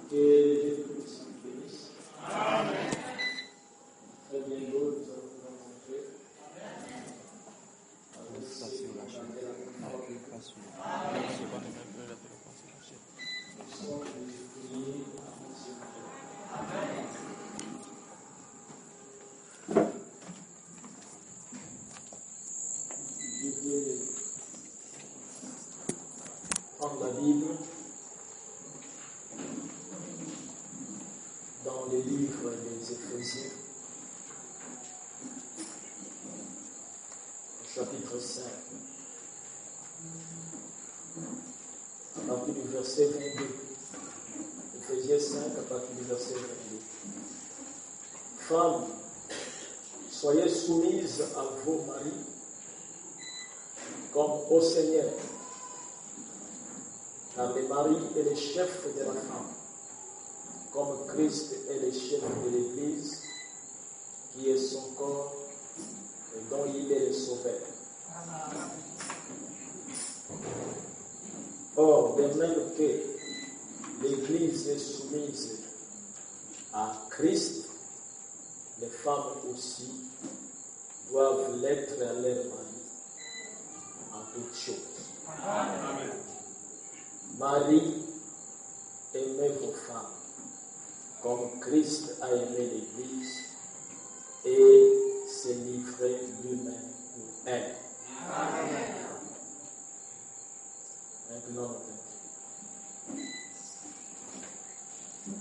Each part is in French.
Que Dieu vous bénisse. Amen. Très bien, nous allons vous rencontrer. Je vais prendre la Bible dans le livre des Éphésiens, chapitre 5, à partir du verset 22. Éphésiens 5, à partir du verset 22. Femmes, soyez soumises à vos maris, comme au Seigneur, car le mari est le chef de la femme, comme Christ est le chef de l'Église, qui est son corps et dont il est le sauveur. Or, de même que l'Église est soumise à Christ, les femmes aussi doivent l'être à leur mari en toutes choses. Amen. Marie, aimez vos femmes comme Christ a aimé l'Église et s'est livré lui-même pour elle. Amen. Maintenant,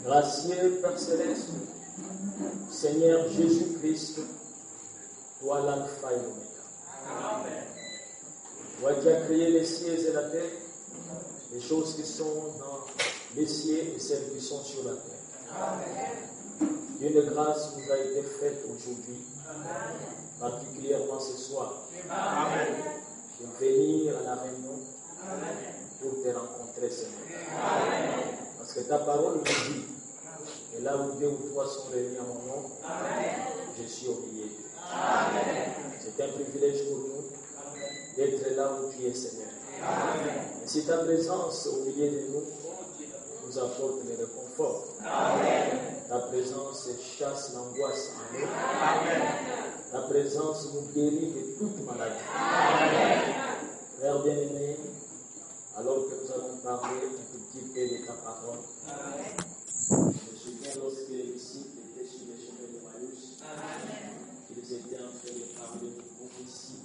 gracieux Père Céleste, Seigneur Jésus-Christ, toi l'alpha et l'oméga. Amen. Toi qui as créé les cieux et la terre, les choses qui sont dans les cieux et celles qui sont sur la terre. Amen. Une grâce nous a été faite aujourd'hui, particulièrement ce soir. Amen. De venir à la réunion pour te rencontrer, Seigneur. Amen. Parce que ta parole nous dit, et là où deux ou trois sont réunis en mon nom, je suis au milieu d'eux. Amen. C'est un privilège pour nous d'être là où tu es, Seigneur. Amen. Et si ta présence au milieu de nous nous apporte le réconfort, amen. Ta présence chasse l'angoisse en nous. Amen. Ta présence nous guérit de toute maladie. Amen. Frère bien-aimé, alors que nous allons parler un petit peu de ta parole, amen. Je me souviens lorsque les disciples étaient sur les chemins de Maïus, ils étaient en train de parler de prophétie.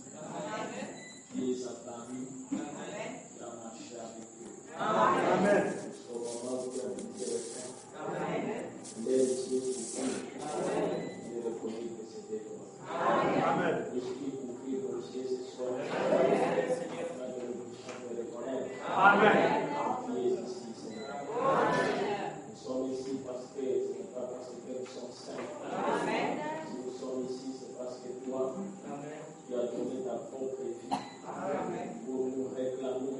Qui les a parus, qui a marché avec eux. Amen. Au moment où il a quitté le fin, les yeux s'ouvrent. Il reconnaît que c'était toi. Amen. L'esprit couvrit nos yeux ce soir. Afin de nous reconnaître. Amen. Qui est ici, Seigneur. Nous sommes ici parce que ce n'est pas parce que nous sommes saints. Amen. Si nous sommes ici, c'est parce que toi, tu as donné ta propre vie. Amen. Pour nous réclamer,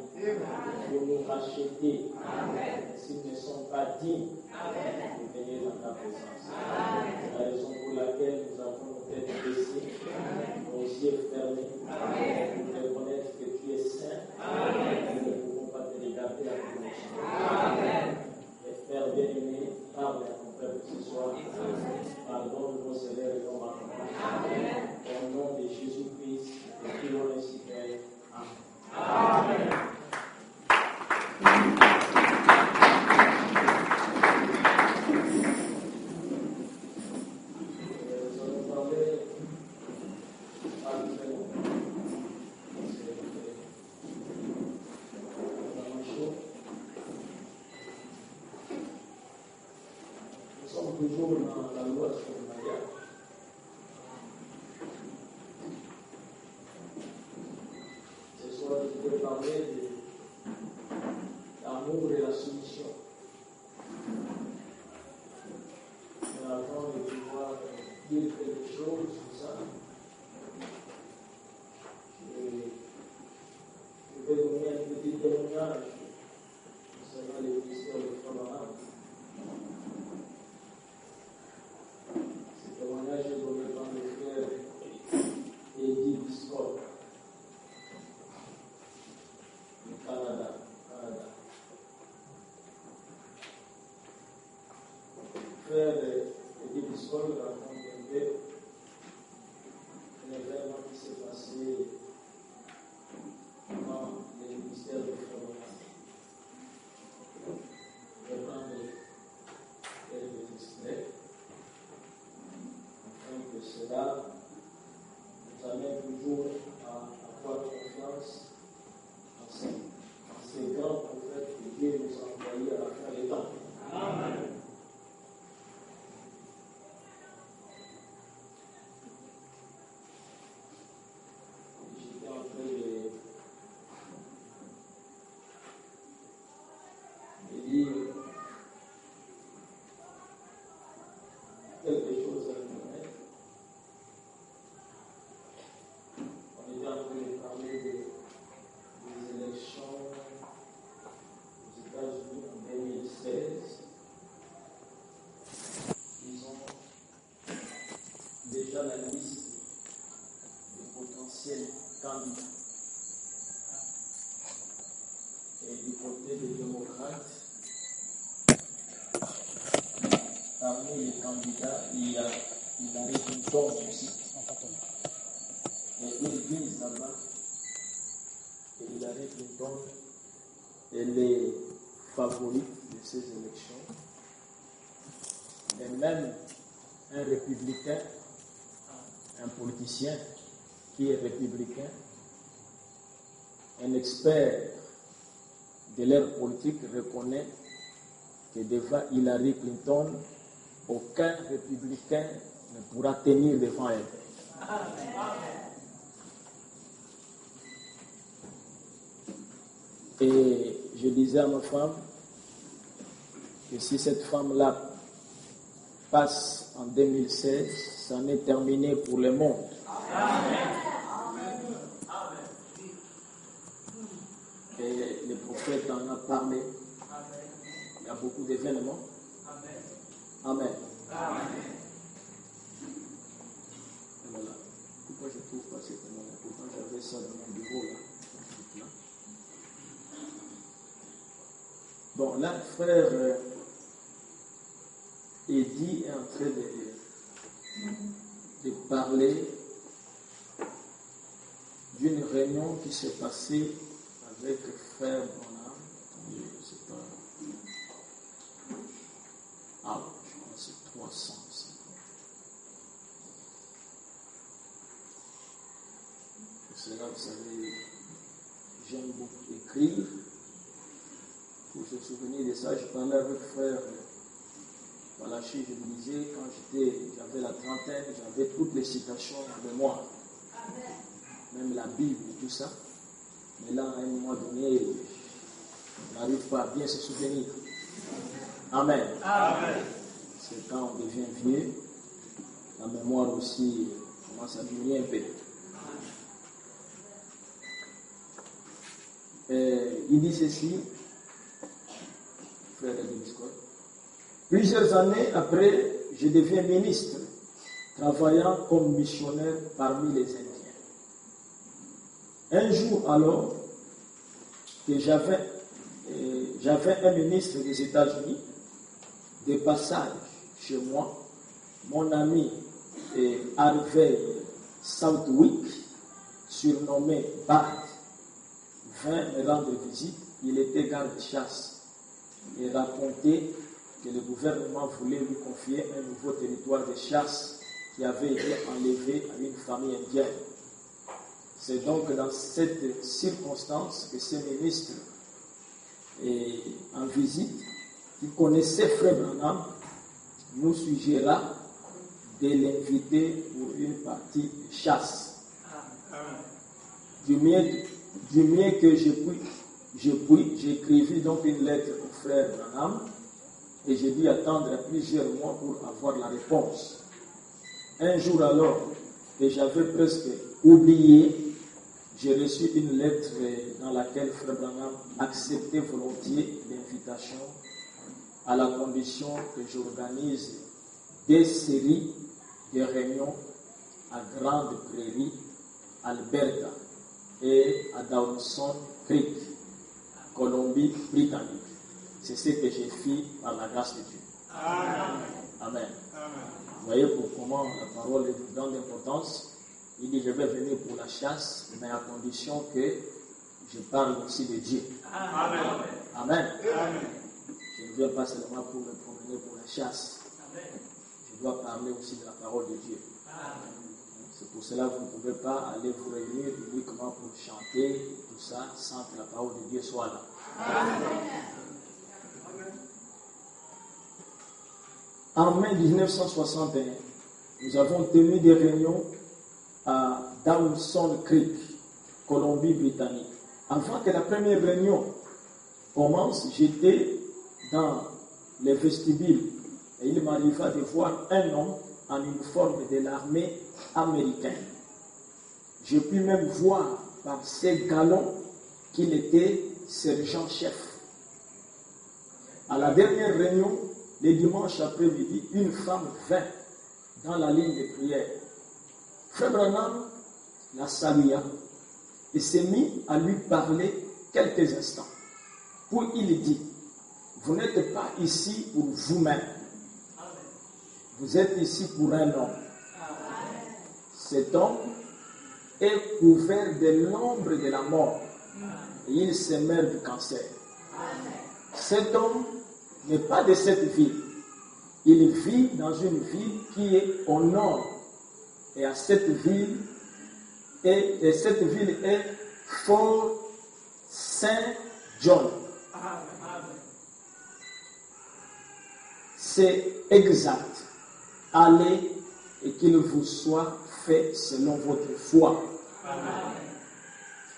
pour nous racheter. Amen. S'ils ne sont pas dignes de venir dans ta présence. C'est la raison pour laquelle nous avons nos têtes baissées, nos yeux fermés, pour reconnaître que tu es saint. Nous ne pouvons pas te regarder à nous. Et Père bien-aimé, parle à ton peuple ce soir. Pardonne nos erreurs et nos manquements. Au nom de Jésus-Christ, nous prions ainsi, Père. Amen. Nous allons parler nous sommes toujours dans la loi sur le mariage. Ce soir, je vais parler de l'amour et la soumission. Mais avant de pouvoir dire quelque chose sur ça, je vais donner un petit témoignage concernant les ministères de femmes arabes. Ce témoignage frère Edibisol raconte un peu l'événement qui s'est passé dans le ministère de Frère. Je vais prendre quelques extraits afin que cela nous amène toujours à avoir confiance en ces grands prophètes que Dieu nous a envoyés à la fin des temps. Amen. Quelque chose à connaître. On était en train de parler des élections aux États-Unis en 2016. Ils ont déjà la liste des potentiels candidats. Et du côté des démocrates, parmi les candidats, il y a Hillary Clinton aussi. Et ils disent là-bas que Hillary Clinton est le favori de ces élections. Et même un républicain, un politicien qui est républicain, un expert de l'ère politique reconnaît que devant Hillary Clinton, aucun républicain ne pourra tenir devant elle. Et je disais à ma femme que si cette femme-là passe en 2016, ça en est terminé pour le monde. Et le prophète en a parlé. Il y a beaucoup d'événements. Amen. Amen. Et voilà. Pourquoi je ne trouve pas ce témoignage? Pourtant j'avais ça dans mon bureau là. Bon, là, frère Eddie est en train de parler d'une réunion qui s'est passée avec frère Bonham. Je ne sais pas. Ah, je crois que c'est 300. C'est là, vous savez, j'aime beaucoup écrire. Pour se souvenir de ça, je parlais avec frère Valachi, je lui disais, quand j'avais la trentaine, j'avais toutes les citations de moi. Même la Bible et tout ça. Mais là, à un moment donné, on n'arrive pas à bien se souvenir. Amen. Amen. C'est quand on devient vieux, la mémoire aussi commence à diminuer un peu. Il dit ceci, frère de Biscotte. Plusieurs années après, je deviens ministre, travaillant comme missionnaire parmi les Indiens. Un jour alors, que j'avais un ministre des États-Unis, de passage chez moi, mon ami Harvey Southwick, surnommé Bart, vint me rendre visite. Il était garde-chasse et racontait que le gouvernement voulait lui confier un nouveau territoire de chasse qui avait été enlevé à une famille indienne. C'est donc dans cette circonstance que ce ministre est en visite, qui connaissait Frère Branham, nous suggéra de l'inviter pour une partie de chasse. Du mieux que je puis, j'écrivis donc une lettre au frère Branham et j'ai dû attendre plusieurs mois pour avoir la réponse. Un jour alors, que j'avais presque oublié, j'ai reçu une lettre dans laquelle frère Branham acceptait volontiers l'invitation à la condition que j'organise des séries de réunions à Grande Prairie, Alberta et à Dawson Creek, Colombie-Britannique. C'est ce que j'ai fait par la grâce de Dieu. Amen. Vous voyez pour comment la parole est de grande importance. Il dit, je vais venir pour la chasse, mais à condition que je parle aussi de Dieu. Amen. Je ne viens pas seulement pour me promener pour la chasse. Je dois parler aussi de la parole de Dieu. C'est pour cela que vous ne pouvez pas aller vous réunir uniquement pour chanter, tout ça, sans que la parole de Dieu soit là. En mai 1961, nous avons tenu des réunions à Dawson Creek, Colombie-Britannique. Avant que la première réunion commence, j'étais dans les vestibules et il m'arriva de voir un homme en uniforme de l'armée américaine. Je pus même voir par ses galons qu'il était sergent-chef. À la dernière réunion, le dimanche après-midi, une femme vint dans la ligne de prière. Frère Branham la salua et s'est mis à lui parler quelques instants. Puis il dit, vous n'êtes pas ici pour vous-même. Vous êtes ici pour un homme. Cet homme est couvert de l'ombre de la mort et il se meurt du cancer. Cet homme n'est pas de cette ville. Il vit dans une ville qui est au nord. Et cette ville est Fort Saint John. C'est exact. Allez et qu'il vous soit fait selon votre foi.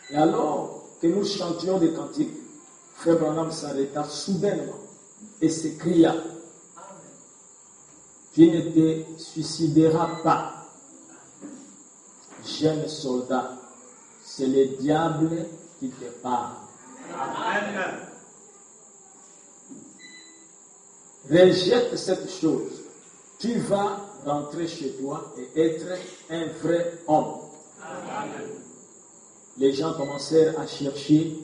Et alors que nous chantions des cantiques, Frère Branham s'arrêta soudainement et s'écria, tu ne te suicideras pas. Jeune soldat, c'est le diable qui te parle. Amen. Rejette cette chose. Tu vas rentrer chez toi et être un vrai homme. Amen. Les gens commencèrent à chercher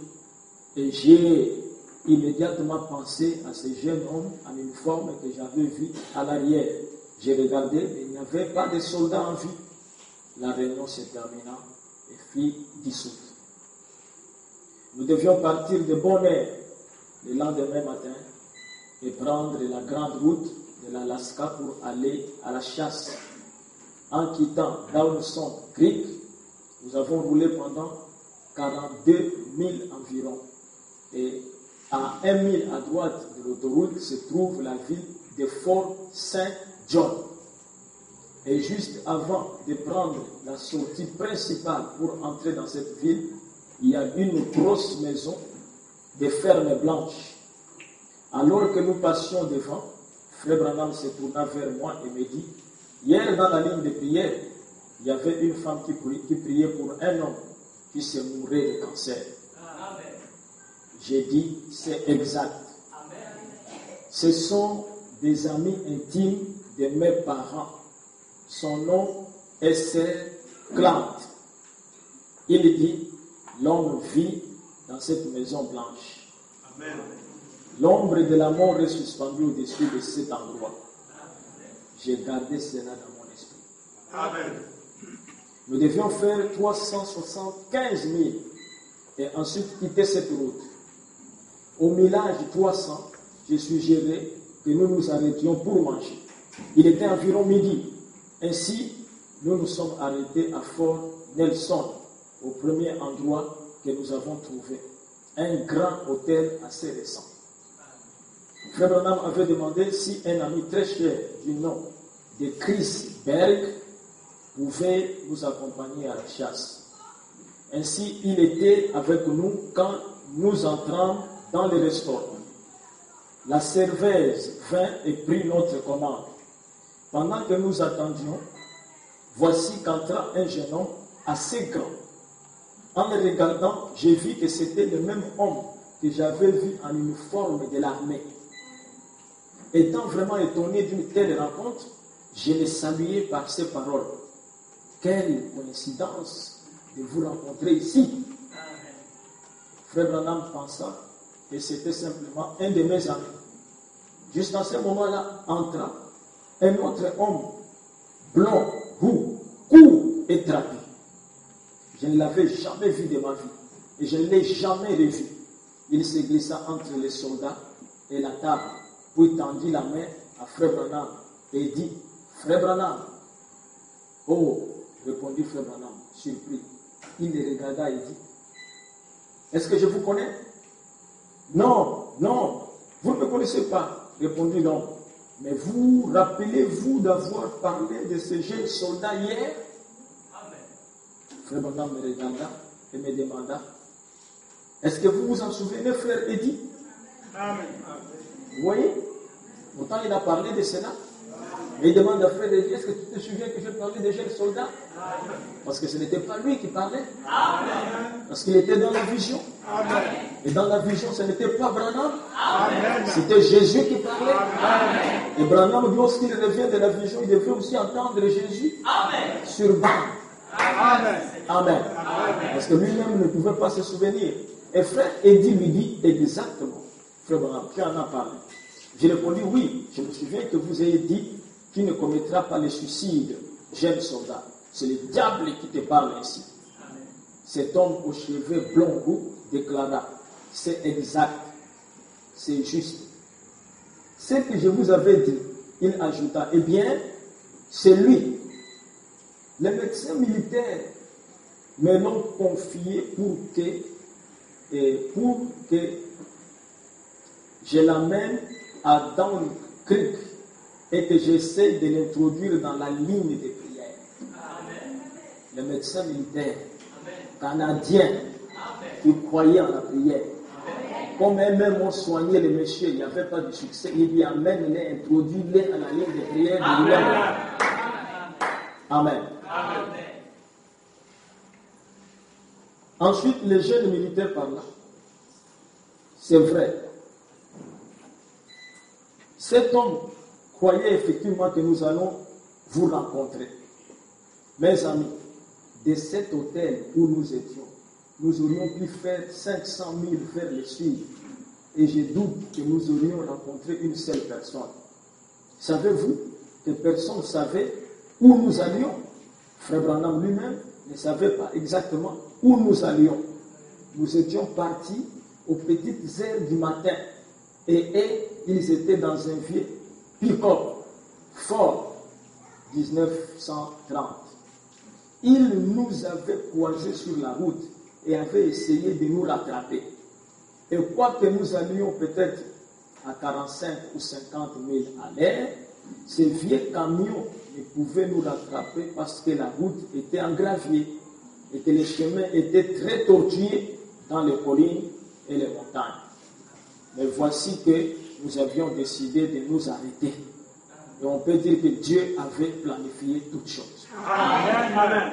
et j'ai immédiatement pensé à ce jeune homme en uniforme que j'avais vu à l'arrière. J'ai regardé et il n'y avait pas de soldats en vie. La réunion se termina et fut dissoute. Nous devions partir de bonne heure le lendemain matin et prendre la grande route de l'Alaska pour aller à la chasse. En quittant Dawson Creek, nous avons roulé pendant 42 000 environ. Et à 1 mile à droite de l'autoroute se trouve la ville de Fort Saint John. Et juste avant de prendre la sortie principale pour entrer dans cette ville, il y a une grosse maison de ferme blanche. Alors que nous passions devant, Frère Branham se tourna vers moi et me dit, hier dans la ligne de prière, il y avait une femme qui priait pour un homme qui se mourait de cancer. Amen. J'ai dit, c'est exact. Amen. Ce sont des amis intimes de mes parents. Son nom est Sir Clant. Il dit, l'homme vit dans cette maison blanche. Amen. L'ombre de la mort est suspendue au-dessus de cet endroit. J'ai gardé cela dans mon esprit. Amen. Nous devions faire 375 000 et ensuite quitter cette route. Au millage 300, j'ai suggéré que nous nous arrêtions pour manger. Il était environ midi. Ainsi, nous nous sommes arrêtés à Fort Nelson, au premier endroit que nous avons trouvé, un grand hôtel assez récent. Frère Branham avait demandé si un ami très cher du nom de Chris Berg pouvait nous accompagner à la chasse. Ainsi, il était avec nous quand nous entrâmes dans le restaurant. La serveuse vint et prit notre commande. Pendant que nous attendions, voici qu'entra un jeune homme assez grand. En le regardant, j'ai vu que c'était le même homme que j'avais vu en uniforme de l'armée. Étant vraiment étonné d'une telle rencontre, je l'ai salué par ces paroles. Quelle coïncidence de vous rencontrer ici. Frère Branham pensa que c'était simplement un de mes amis. Juste en ce moment-là, entra un autre homme, blond, roux, court et trapu. Je ne l'avais jamais vu de ma vie et je ne l'ai jamais revu. Il se glissa entre les soldats et la table, puis tendit la main à Frère Branham et dit, Frère Branham. Oh, répondit Frère Branham, surpris. Il les regarda et dit, est-ce que je vous connais? Non, vous ne me connaissez pas, répondit l'homme. Mais vous rappelez-vous d'avoir parlé de ce jeune soldat hier? Amen. Frère Branham me regarda et me demanda, est-ce que vous vous en souvenez, frère Eddie? Amen. Vous voyez? Pourtant, il a parlé de cela. Mais il demande à frère Eddie, est-ce que tu te souviens que j'ai parlé des jeunes soldats? Parce que ce n'était pas lui qui parlait. Amen. Parce qu'il était dans la vision. Amen. Et dans la vision, ce n'était pas Branham. Amen. C'était Jésus qui parlait. Amen. Et Branham, lorsqu'il revient de la vision, il devait aussi entendre Jésus. Amen. Sur bande. Amen. Amen. Parce que lui-même ne pouvait pas se souvenir. Et frère Eddie lui dit exactement, frère Branham, tu en as parlé. J'ai répondu, oui, je me souviens que vous ayez dit qu'il ne commettra pas le suicide, jeune soldat. C'est le diable qui te parle ainsi. Amen. Cet homme aux cheveux blonds roux déclara, c'est exact, c'est juste. Ce que je vous avais dit, il ajouta, eh bien, c'est lui. Les médecins militaires me l'ont confié pour que je l'amène à Down Creek et que j'essaie de l'introduire dans la ligne de prière. Amen. Les médecins militaires canadiens qui croyaient en la prière, comme eux-mêmes ont soigné les messieurs, il n'y avait pas de succès, il lui amène, les introduit à la ligne de prière de lui-même. Amen. Amen. Ensuite, les jeunes militaires parlent. C'est vrai. Cet homme croyait effectivement que nous allons vous rencontrer. Mes amis, de cet hôtel où nous étions, nous aurions pu faire 500 000 vers le sud. Et je doute que nous aurions rencontré une seule personne. Savez-vous que personne ne savait où nous allions? Frère Branham lui-même ne savait pas exactement où nous allions. Nous étions partis aux petites heures du matin. Et ils étaient dans un vieux pick-up Ford 1930. Ils nous avaient croisés sur la route et avaient essayé de nous rattraper. Et quoique nous allions peut-être à 45 ou 50 000 à l'heure, ces vieux camions ne pouvaient nous rattraper parce que la route était en gravier et que les chemins étaient très tortueux dans les collines et les montagnes. Mais voici que nous avions décidé de nous arrêter. Et on peut dire que Dieu avait planifié toutes choses. Amen.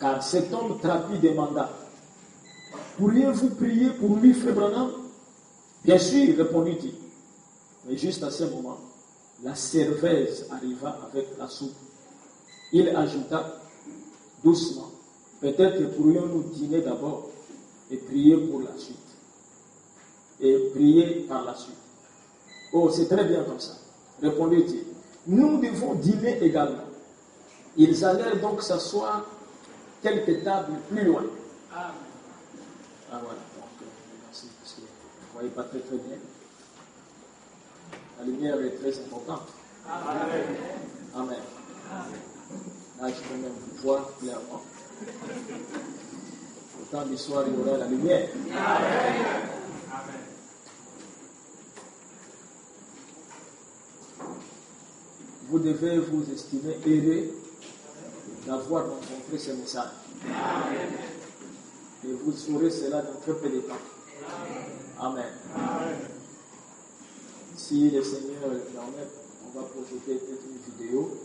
Car cet homme trapu demanda, pourriez-vous prier pour lui, frère Branham? Bien sûr, répondit-il. Mais juste à ce moment, la serveuse arriva avec la soupe. Il ajouta doucement, peut-être que pourrions-nous dîner d'abord et prier pour la suite. Et prier par la suite. Oh, c'est très bien comme ça, répondit-il. Nous devons dîner également. Ils allèrent donc s'asseoir quelques tables plus loin. Ah voilà, donc merci, parce que vous ne voyez pas très bien. La lumière est très importante. Amen. Amen. Là, je peux même vous voir clairement. Au temps du soir, il y aura la lumière. Amen. Vous devez vous estimer heureux d'avoir rencontré ce message. Amen. Et vous saurez cela dans très peu de temps. Amen. Amen. Si le Seigneur le permet, on va projeter peut-être une vidéo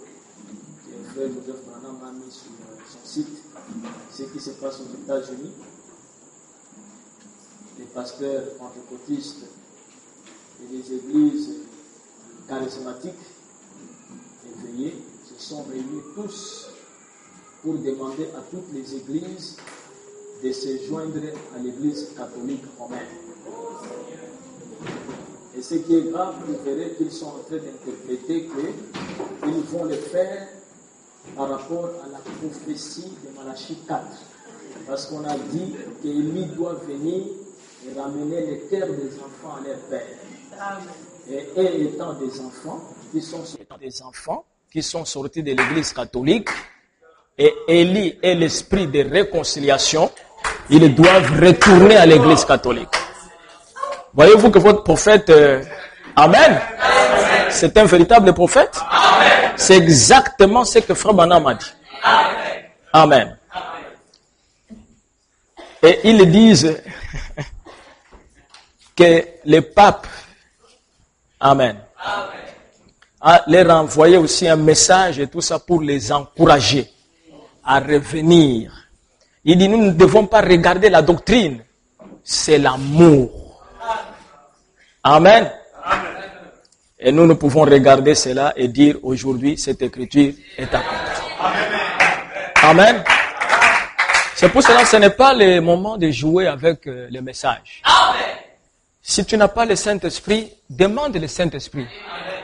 que le frère Joseph Branham a mis sur son site, ce qui se passe aux États-Unis. Les pasteurs pentecôtistes et les églises charismatiques éveillées se sont réunis tous pour demander à toutes les églises de se joindre à l'église catholique romaine. Et Et ce qui est grave, vous verrez qu'ils sont en train d'interpréter qu'ils vont le faire par rapport à la prophétie de Malachie 4. Parce qu'on a dit qu'Élie doit venir et ramener les terres des enfants à leur père. Et eux étant des enfants qui sont sortis de l'église catholique, et Élie est l'esprit de réconciliation, ils doivent retourner à l'église catholique. Voyez-vous que votre prophète, Amen, c'est un véritable prophète? Amen. C'est exactement ce que Frère Branham a dit. Amen. Amen. Et ils disent que le pape, Amen, a leur envoyé aussi un message et tout ça pour les encourager à revenir. Il dit, nous ne devons pas regarder la doctrine, c'est l'amour. Amen. Et nous pouvons regarder cela et dire aujourd'hui, cette écriture est accomplie. Amen. C'est pour cela que ce n'est pas le moment de jouer avec le message. Si tu n'as pas le Saint-Esprit, demande le Saint-Esprit.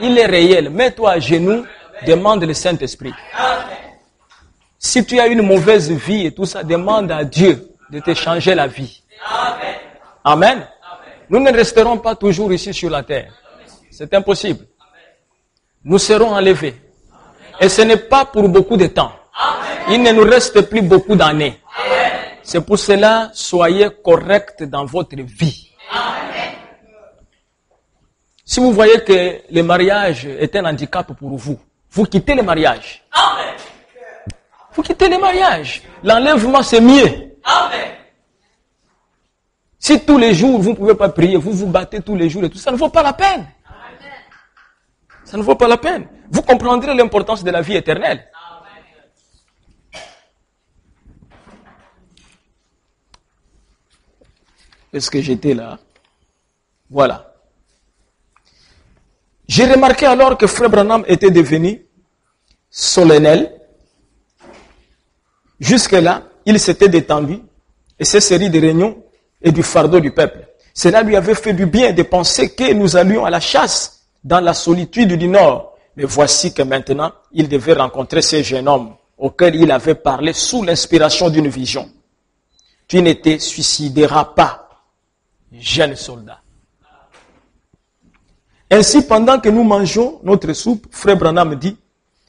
Il est réel. Mets-toi à genoux, demande le Saint-Esprit. Si tu as une mauvaise vie et tout ça, demande à Dieu de te changer la vie. Amen. Nous ne resterons pas toujours ici sur la terre. C'est impossible. Nous serons enlevés. Et ce n'est pas pour beaucoup de temps. Il ne nous reste plus beaucoup d'années. C'est pour cela, soyez corrects dans votre vie. Si vous voyez que le mariage est un handicap pour vous, vous quittez le mariage. Vous quittez le mariage. L'enlèvement, c'est mieux. Si tous les jours, vous ne pouvez pas prier, vous vous battez tous les jours et tout, ça ne vaut pas la peine. Ça ne vaut pas la peine. Vous comprendrez l'importance de la vie éternelle. Est-ce que j'étais là? Voilà. J'ai remarqué alors que Frère Branham était devenu solennel. Jusque-là, il s'était détendu et ces séries de réunions et du fardeau du peuple. Cela lui avait fait du bien de penser que nous allions à la chasse dans la solitude du Nord. Mais voici que maintenant, il devait rencontrer ce jeune homme auquel il avait parlé sous l'inspiration d'une vision. Tu ne te suicideras pas, jeune soldat. Ainsi, pendant que nous mangeons notre soupe, Frère Branham dit,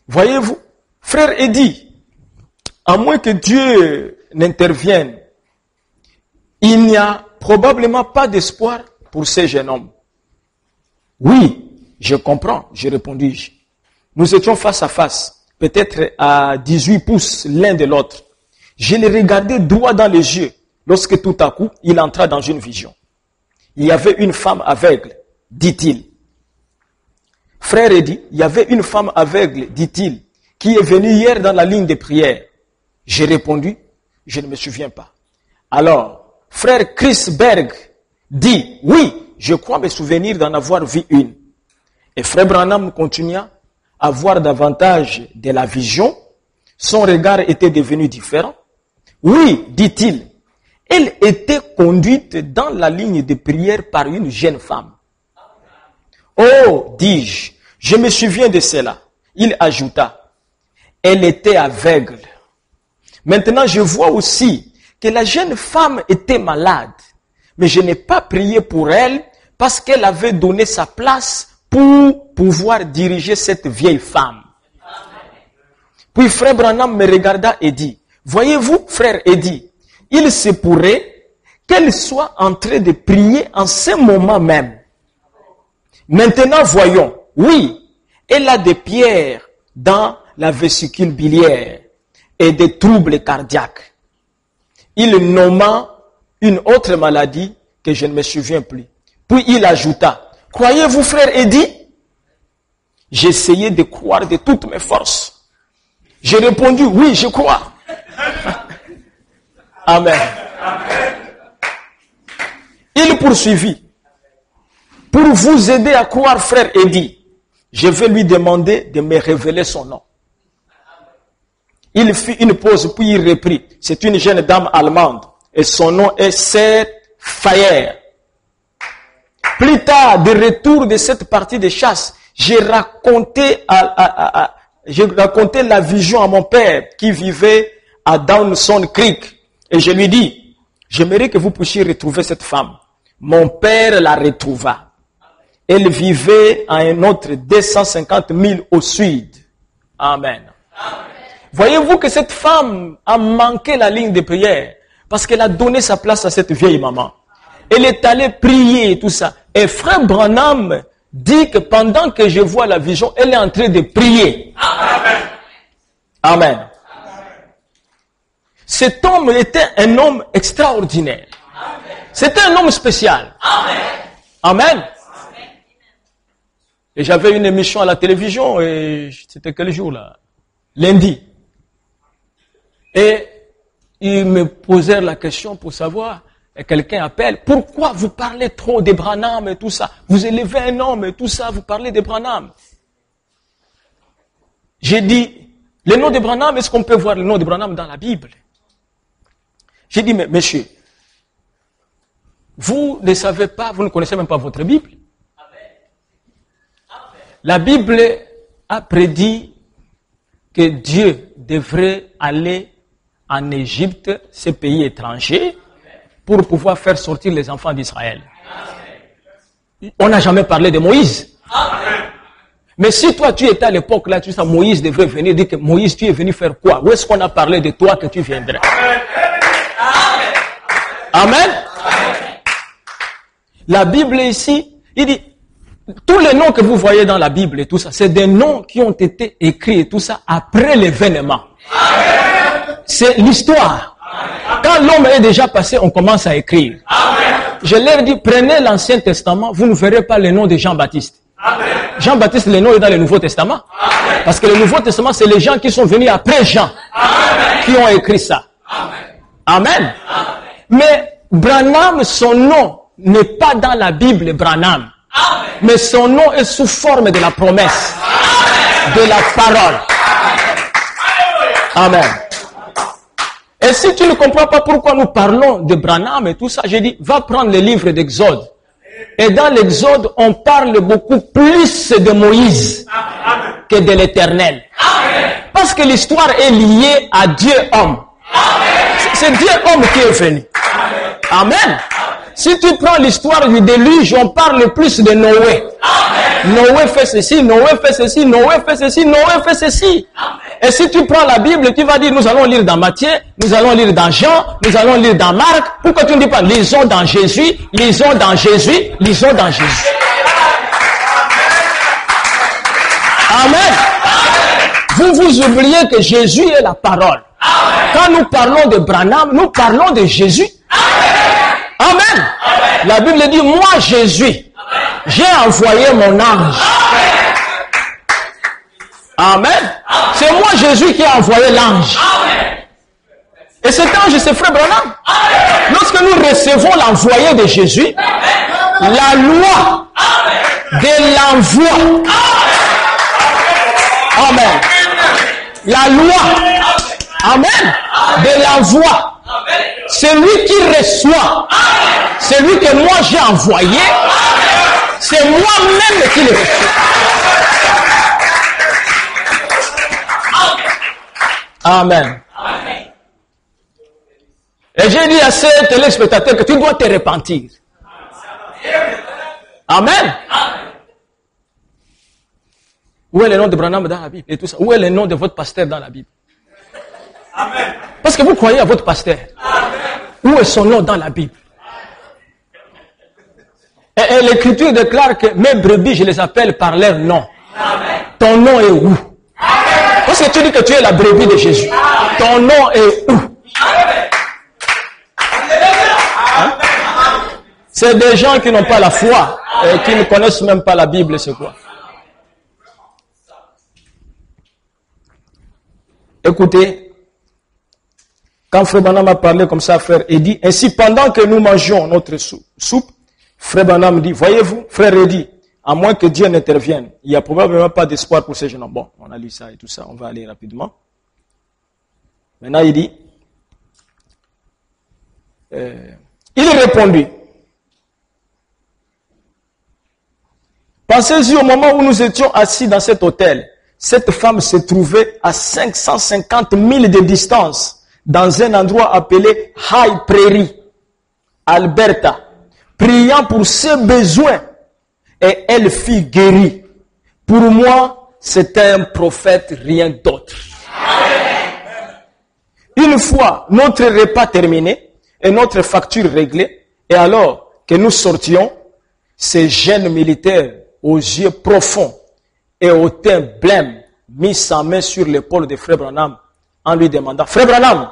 voyez-vous, Frère Eddy, à moins que Dieu n'intervienne, il n'y a probablement pas d'espoir pour ces jeunes hommes. Oui, je comprends, j'ai répondu. Nous étions face à face, peut-être à 18 pouces l'un de l'autre. Je les regardais droit dans les yeux, lorsque tout à coup, il entra dans une vision. Il y avait une femme aveugle, dit-il. Frère Eddy, il y avait une femme aveugle, dit-il, qui est venue hier dans la ligne de prière. J'ai répondu, je ne me souviens pas. Alors, frère Chris Berg dit, oui, je crois me souvenir d'en avoir vu une. Et frère Branham continua à voir davantage de la vision. Son regard était devenu différent. Oui, dit-il, elle était conduite dans la ligne de prière par une jeune femme. Oh, dis-je, je me souviens de cela. Il ajouta, elle était aveugle. Maintenant, je vois aussi que la jeune femme était malade. Mais je n'ai pas prié pour elle parce qu'elle avait donné sa place pour pouvoir diriger cette vieille femme. Puis frère Branham me regarda et dit, voyez-vous, frère Eddy, il se pourrait qu'elle soit en train de prier en ce moment même. Maintenant, voyons, oui, elle a des pierres dans la vésicule biliaire et des troubles cardiaques. Il nomma une autre maladie que je ne me souviens plus. Puis il ajouta, croyez-vous, frère Eddy? J'essayais de croire de toutes mes forces. J'ai répondu, oui, je crois. Amen. Il poursuivit. Pour vous aider à croire, frère Eddy, je vais lui demander de me révéler son nom. Il fit une pause, puis il reprit. C'est une jeune dame allemande. Et son nom est Seth Fayer. Plus tard, de retour de cette partie de chasse, j'ai raconté la vision à mon père qui vivait à Dawson Creek. Et je lui dis, j'aimerais que vous puissiez retrouver cette femme. Mon père la retrouva. Elle vivait à un autre 250 000 au sud. Amen. Voyez-vous que cette femme a manqué la ligne de prière parce qu'elle a donné sa place à cette vieille maman. Elle est allée prier et tout ça. Et frère Branham dit que pendant que je vois la vision, elle est en train de prier. Amen. Amen. Cet homme était un homme extraordinaire. C'était un homme spécial. Amen. Amen. Et j'avais une émission à la télévision, et c'était quel jour là? Lundi. Et ils me posèrent la question pour savoir, et quelqu'un appelle, pourquoi vous parlez trop de Branham et tout ça? Vous élevez un homme et tout ça, vous parlez de Branham. J'ai dit, le nom de Branham, est-ce qu'on peut voir le nom de Branham dans la Bible? J'ai dit, mais monsieur, vous ne savez pas, vous ne connaissez même pas votre Bible. La Bible a prédit que Dieu devrait aller en Égypte, ce pays étranger, pour pouvoir faire sortir les enfants d'Israël. On n'a jamais parlé de Moïse. Mais si toi tu étais à l'époque là, tu sais, Moïse devrait venir dire que Moïse, tu es venu faire quoi? Où est-ce qu'on a parlé de toi que tu viendrais? Amen. La Bible ici, il dit, tous les noms que vous voyez dans la Bible et tout ça, c'est des noms qui ont été écrits et tout ça après l'événement. C'est l'histoire. Quand l'homme est déjà passé, on commence à écrire. Je leur dis, prenez l'Ancien Testament, vous ne verrez pas le nom de Jean-Baptiste. Jean-Baptiste, le nom est dans le Nouveau Testament. Parce que le Nouveau Testament, c'est les gens qui sont venus après Jean qui ont écrit ça. Amen. Mais Branham, son nom n'est pas dans la Bible, Branham. Mais son nom est sous forme de la promesse, de la parole. Amen. Et si tu ne comprends pas pourquoi nous parlons de Branham et tout ça, j'ai dit, va prendre le livre d'Exode. Et dans l'Exode, on parle beaucoup plus de Moïse que de l'Éternel. Parce que l'histoire est liée à Dieu homme. C'est Dieu homme qui est venu. Amen. Si tu prends l'histoire du déluge, on parle plus de Noé. Noé fait ceci, Noé fait ceci, Noé fait ceci, Noé fait ceci. Et si tu prends la Bible, tu vas dire, nous allons lire dans Matthieu, nous allons lire dans Jean, nous allons lire dans Marc. Pourquoi tu ne dis pas, lisons dans Jésus, lisons dans Jésus, lisons dans Jésus. Amen. Vous oubliez que Jésus est la parole. Quand nous parlons de Branham, nous parlons de Jésus. Amen. La Bible dit, moi Jésus, j'ai envoyé mon ange. Amen. C'est moi Jésus qui a envoyé l'ange. Et cet ange, c'est frère Branham. Lorsque nous recevons l'envoyé de Jésus, la loi de l'envoi. Amen. La loi. Amen. De l'envoi. C'est lui qui reçoit. C'est lui que moi j'ai envoyé. C'est moi-même qui le reçoit. Amen. Et j'ai dit à ces téléspectateurs que tu dois te repentir. Amen. Où est le nom de Branham dans la Bible et tout ça? Où est le nom de votre pasteur dans la Bible? Amen. Parce que vous croyez à votre pasteur. Où est son nom dans la Bible? Et l'Écriture déclare que mes brebis, je les appelle par leur nom. Amen. Ton nom est où? Amen. Parce que tu dis que tu es la brebis de Jésus. Amen. Ton nom est où? Hein? C'est des gens qui n'ont pas la foi et qui ne connaissent même pas la Bible, c'est quoi? Écoutez, quand Frère Branham a parlé comme ça, Frère Eddy, ainsi pendant que nous mangeons notre soupe, Frère Branham dit, voyez-vous, Frère Eddy, à moins que Dieu n'intervienne, il n'y a probablement pas d'espoir pour ces jeunes. Bon, on a lu ça et tout ça, on va aller rapidement. Maintenant, il dit, il répondit, Pensez-y au moment où nous étions assis dans cet hôtel. Cette femme se trouvait à 550 000 de distance, dans un endroit appelé High Prairie, Alberta, priant pour ses besoins, et elle fut guérie. Pour moi, c'était un prophète, rien d'autre. Une fois notre repas terminé et notre facture réglée, et alors que nous sortions, ces jeunes militaires aux yeux profonds et au teint blême mit sa main sur l'épaule de Frère Branham en lui demandant: Frère Branham,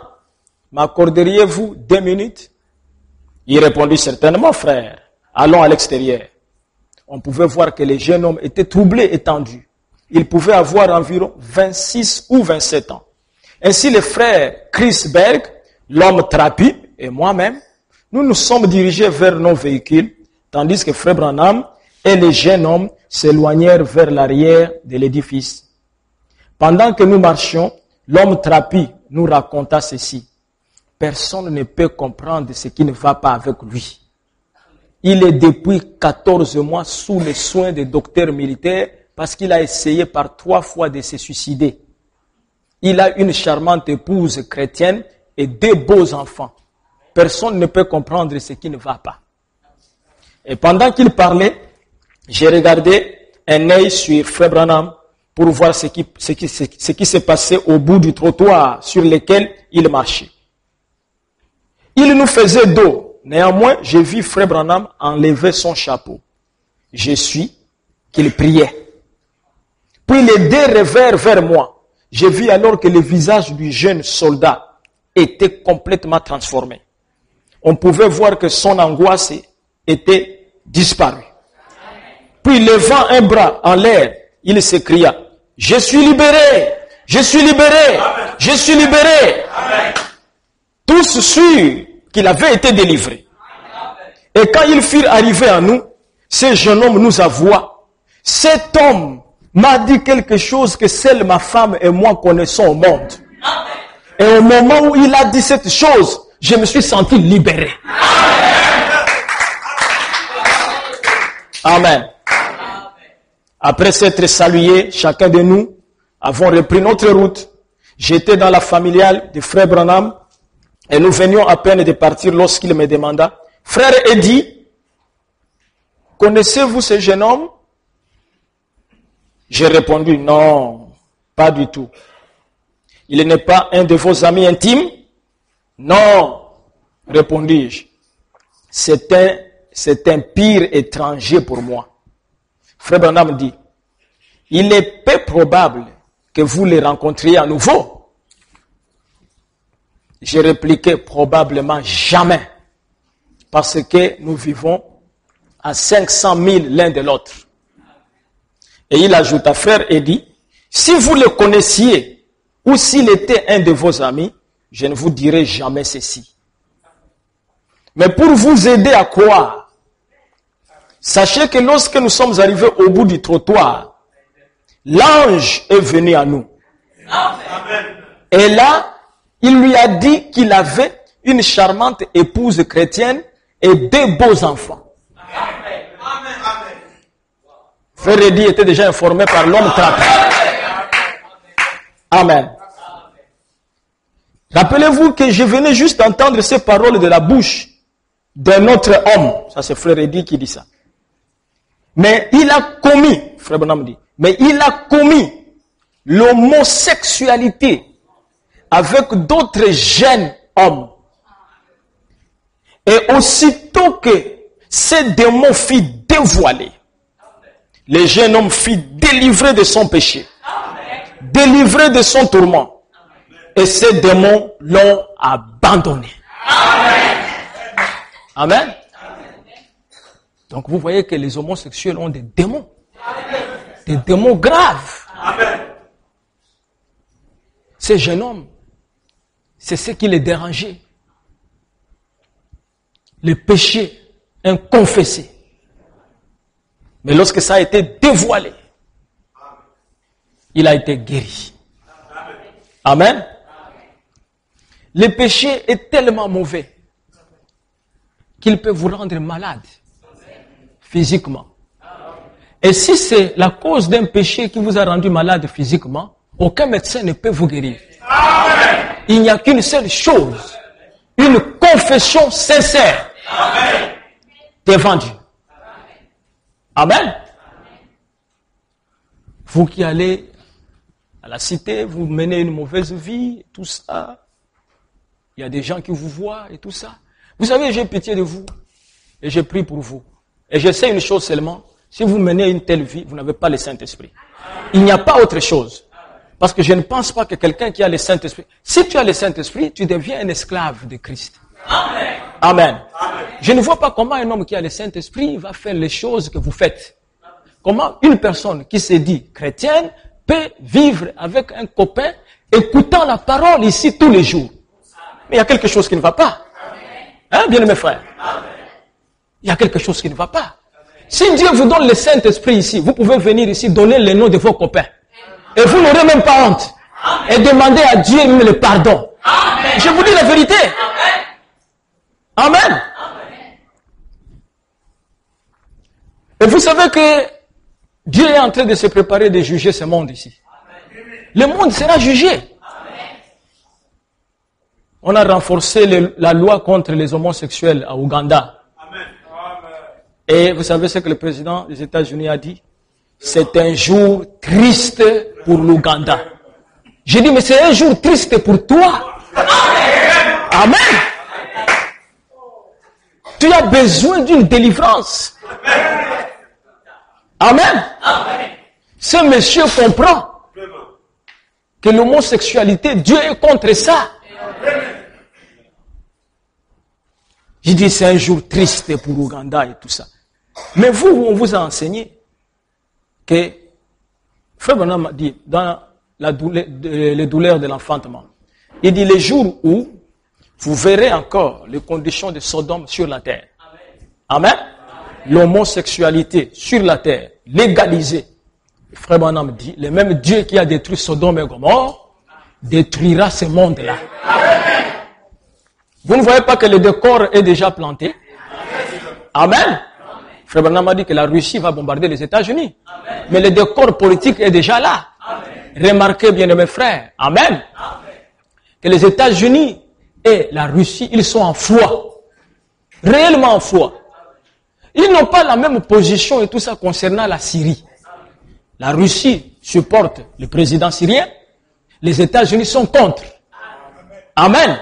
m'accorderiez-vous 2 minutes? Il répondit: certainement, frère, allons à l'extérieur. On pouvait voir que le jeune homme était troublé et tendu. Il pouvait avoir environ 26 ou 27 ans. Ainsi, le frère Chris Berg, l'homme trapu, et moi-même, nous nous sommes dirigés vers nos véhicules, tandis que Frère Branham et le jeune homme s'éloignèrent vers l'arrière de l'édifice. Pendant que nous marchions, l'homme trapu nous raconta ceci: personne ne peut comprendre ce qui ne va pas avec lui. Il est depuis 14 mois sous les soins des docteurs militaires parce qu'il a essayé par 3 fois de se suicider. Il a une charmante épouse chrétienne et 2 beaux enfants. Personne ne peut comprendre ce qui ne va pas. Et pendant qu'il parlait, j'ai regardé un œil sur Frère Branham pour voir ce qui se passait au bout du trottoir sur lequel il marchait. Il nous faisait dos. Néanmoins, j'ai vu Frère Branham enlever son chapeau. Je suis qu'il priait. Puis les 2 revers vers moi. J'ai vu alors que le visage du jeune soldat était complètement transformé. On pouvait voir que son angoisse était disparue. Puis levant un bras en l'air, il s'écria: je suis libéré, je suis libéré, je suis libéré. Tous sûrs qu'il avait été délivré. Et quand ils furent arrivés à nous, ce jeune homme nous avoua: cet homme m'a dit quelque chose que seule ma femme et moi connaissons au monde. Et au moment où il a dit cette chose, je me suis senti libéré. Amen. Après s'être salués, chacun de nous avons repris notre route. J'étais dans la familiale de Frère Branham et nous venions à peine de partir lorsqu'il me demanda: Frère Eddie, connaissez-vous ce jeune homme? J'ai répondu: non, pas du tout. Il n'est pas un de vos amis intimes? Non, répondis-je. C'est un pire étranger pour moi. Frère Branham dit: il est peu probable que vous les rencontriez à nouveau. J'ai répliqué: probablement jamais, parce que nous vivons à 500 000 l'un de l'autre. Et il ajouta: frère Eddie, si vous le connaissiez ou s'il était un de vos amis, je ne vous dirai jamais ceci. Mais pour vous aider à croire, sachez que lorsque nous sommes arrivés au bout du trottoir, l'ange est venu à nous. Et là, il lui a dit qu'il avait une charmante épouse chrétienne et 2 beaux enfants. Frère Eddy était déjà informé par l'homme trapu. Amen. Rappelez-vous que je venais juste d'entendre ces paroles de la bouche d'un autre homme. Ça, c'est Frère Eddy qui dit ça. Mais il a commis, Frère Branham dit, mais il a commis l'homosexualité avec d'autres jeunes hommes. Et aussitôt que ces démons furent dévoilés, le jeune homme fut délivré de son péché, délivré de son tourment. Et ces démons l'ont abandonné. Amen. Donc vous voyez que les homosexuels ont des démons. Des démons graves. Ces jeunes hommes, c'est ce qui les dérangeait. Le péché inconfessé. Mais lorsque ça a été dévoilé, il a été guéri. Amen. Le péché est tellement mauvais qu'il peut vous rendre malade physiquement. Et si c'est la cause d'un péché qui vous a rendu malade physiquement, aucun médecin ne peut vous guérir. Amen. Il n'y a qu'une seule chose, une confession sincère devant Dieu. Amen. Vous qui allez à la cité, vous menez une mauvaise vie, tout ça. Il y a des gens qui vous voient et tout ça. Vous savez, j'ai pitié de vous et je prie pour vous. Et je sais une chose seulement, si vous menez une telle vie, vous n'avez pas le Saint-Esprit. Il n'y a pas autre chose. Parce que je ne pense pas que quelqu'un qui a le Saint-Esprit, si tu as le Saint-Esprit, tu deviens un esclave de Christ. Amen. Amen. Amen. Je ne vois pas comment un homme qui a le Saint-Esprit va faire les choses que vous faites. Comment une personne qui se dit chrétienne peut vivre avec un copain écoutant la parole ici tous les jours. Mais il y a quelque chose qui ne va pas. Hein, bien mes frères? Il y a quelque chose qui ne va pas. Si Dieu vous donne le Saint-Esprit ici, vous pouvez venir ici donner les noms de vos copains. Et vous n'aurez même pas honte. Et demander à Dieu même le pardon. Amen. Je vous dis la vérité. Amen. Amen. Et vous savez que Dieu est en train de se préparer de juger ce monde ici. Le monde sera jugé. On a renforcé la loi contre les homosexuels à Ouganda. Et vous savez ce que le président des États-Unis a dit? C'est un jour triste pour l'Ouganda. J'ai dit, mais c'est un jour triste pour toi. Amen. Tu as besoin d'une délivrance. Amen. Ce monsieur comprend que l'homosexualité, Dieu est contre ça. J'ai dit, c'est un jour triste pour l'Ouganda et tout ça. Mais vous, on vous a enseigné que Frère Branham dit, dans les douleurs de l'enfantement, il dit, les jours où vous verrez encore les conditions de Sodome sur la terre. Amen. L'homosexualité sur la terre, légalisée. Frère Branham dit, le même Dieu qui a détruit Sodome et Gomorrhe, détruira ce monde-là. Vous ne voyez pas que le décor est déjà planté? Amen. Frère Branham a dit que la Russie va bombarder les États-Unis. Mais le décor politique est déjà là. Amen. Remarquez bien mes frères. Amen. Amen. Que les États-Unis et la Russie, ils sont en foi. Réellement en foi. Ils n'ont pas la même position et tout ça concernant la Syrie. La Russie supporte le président syrien. Les États-Unis sont contre. Amen.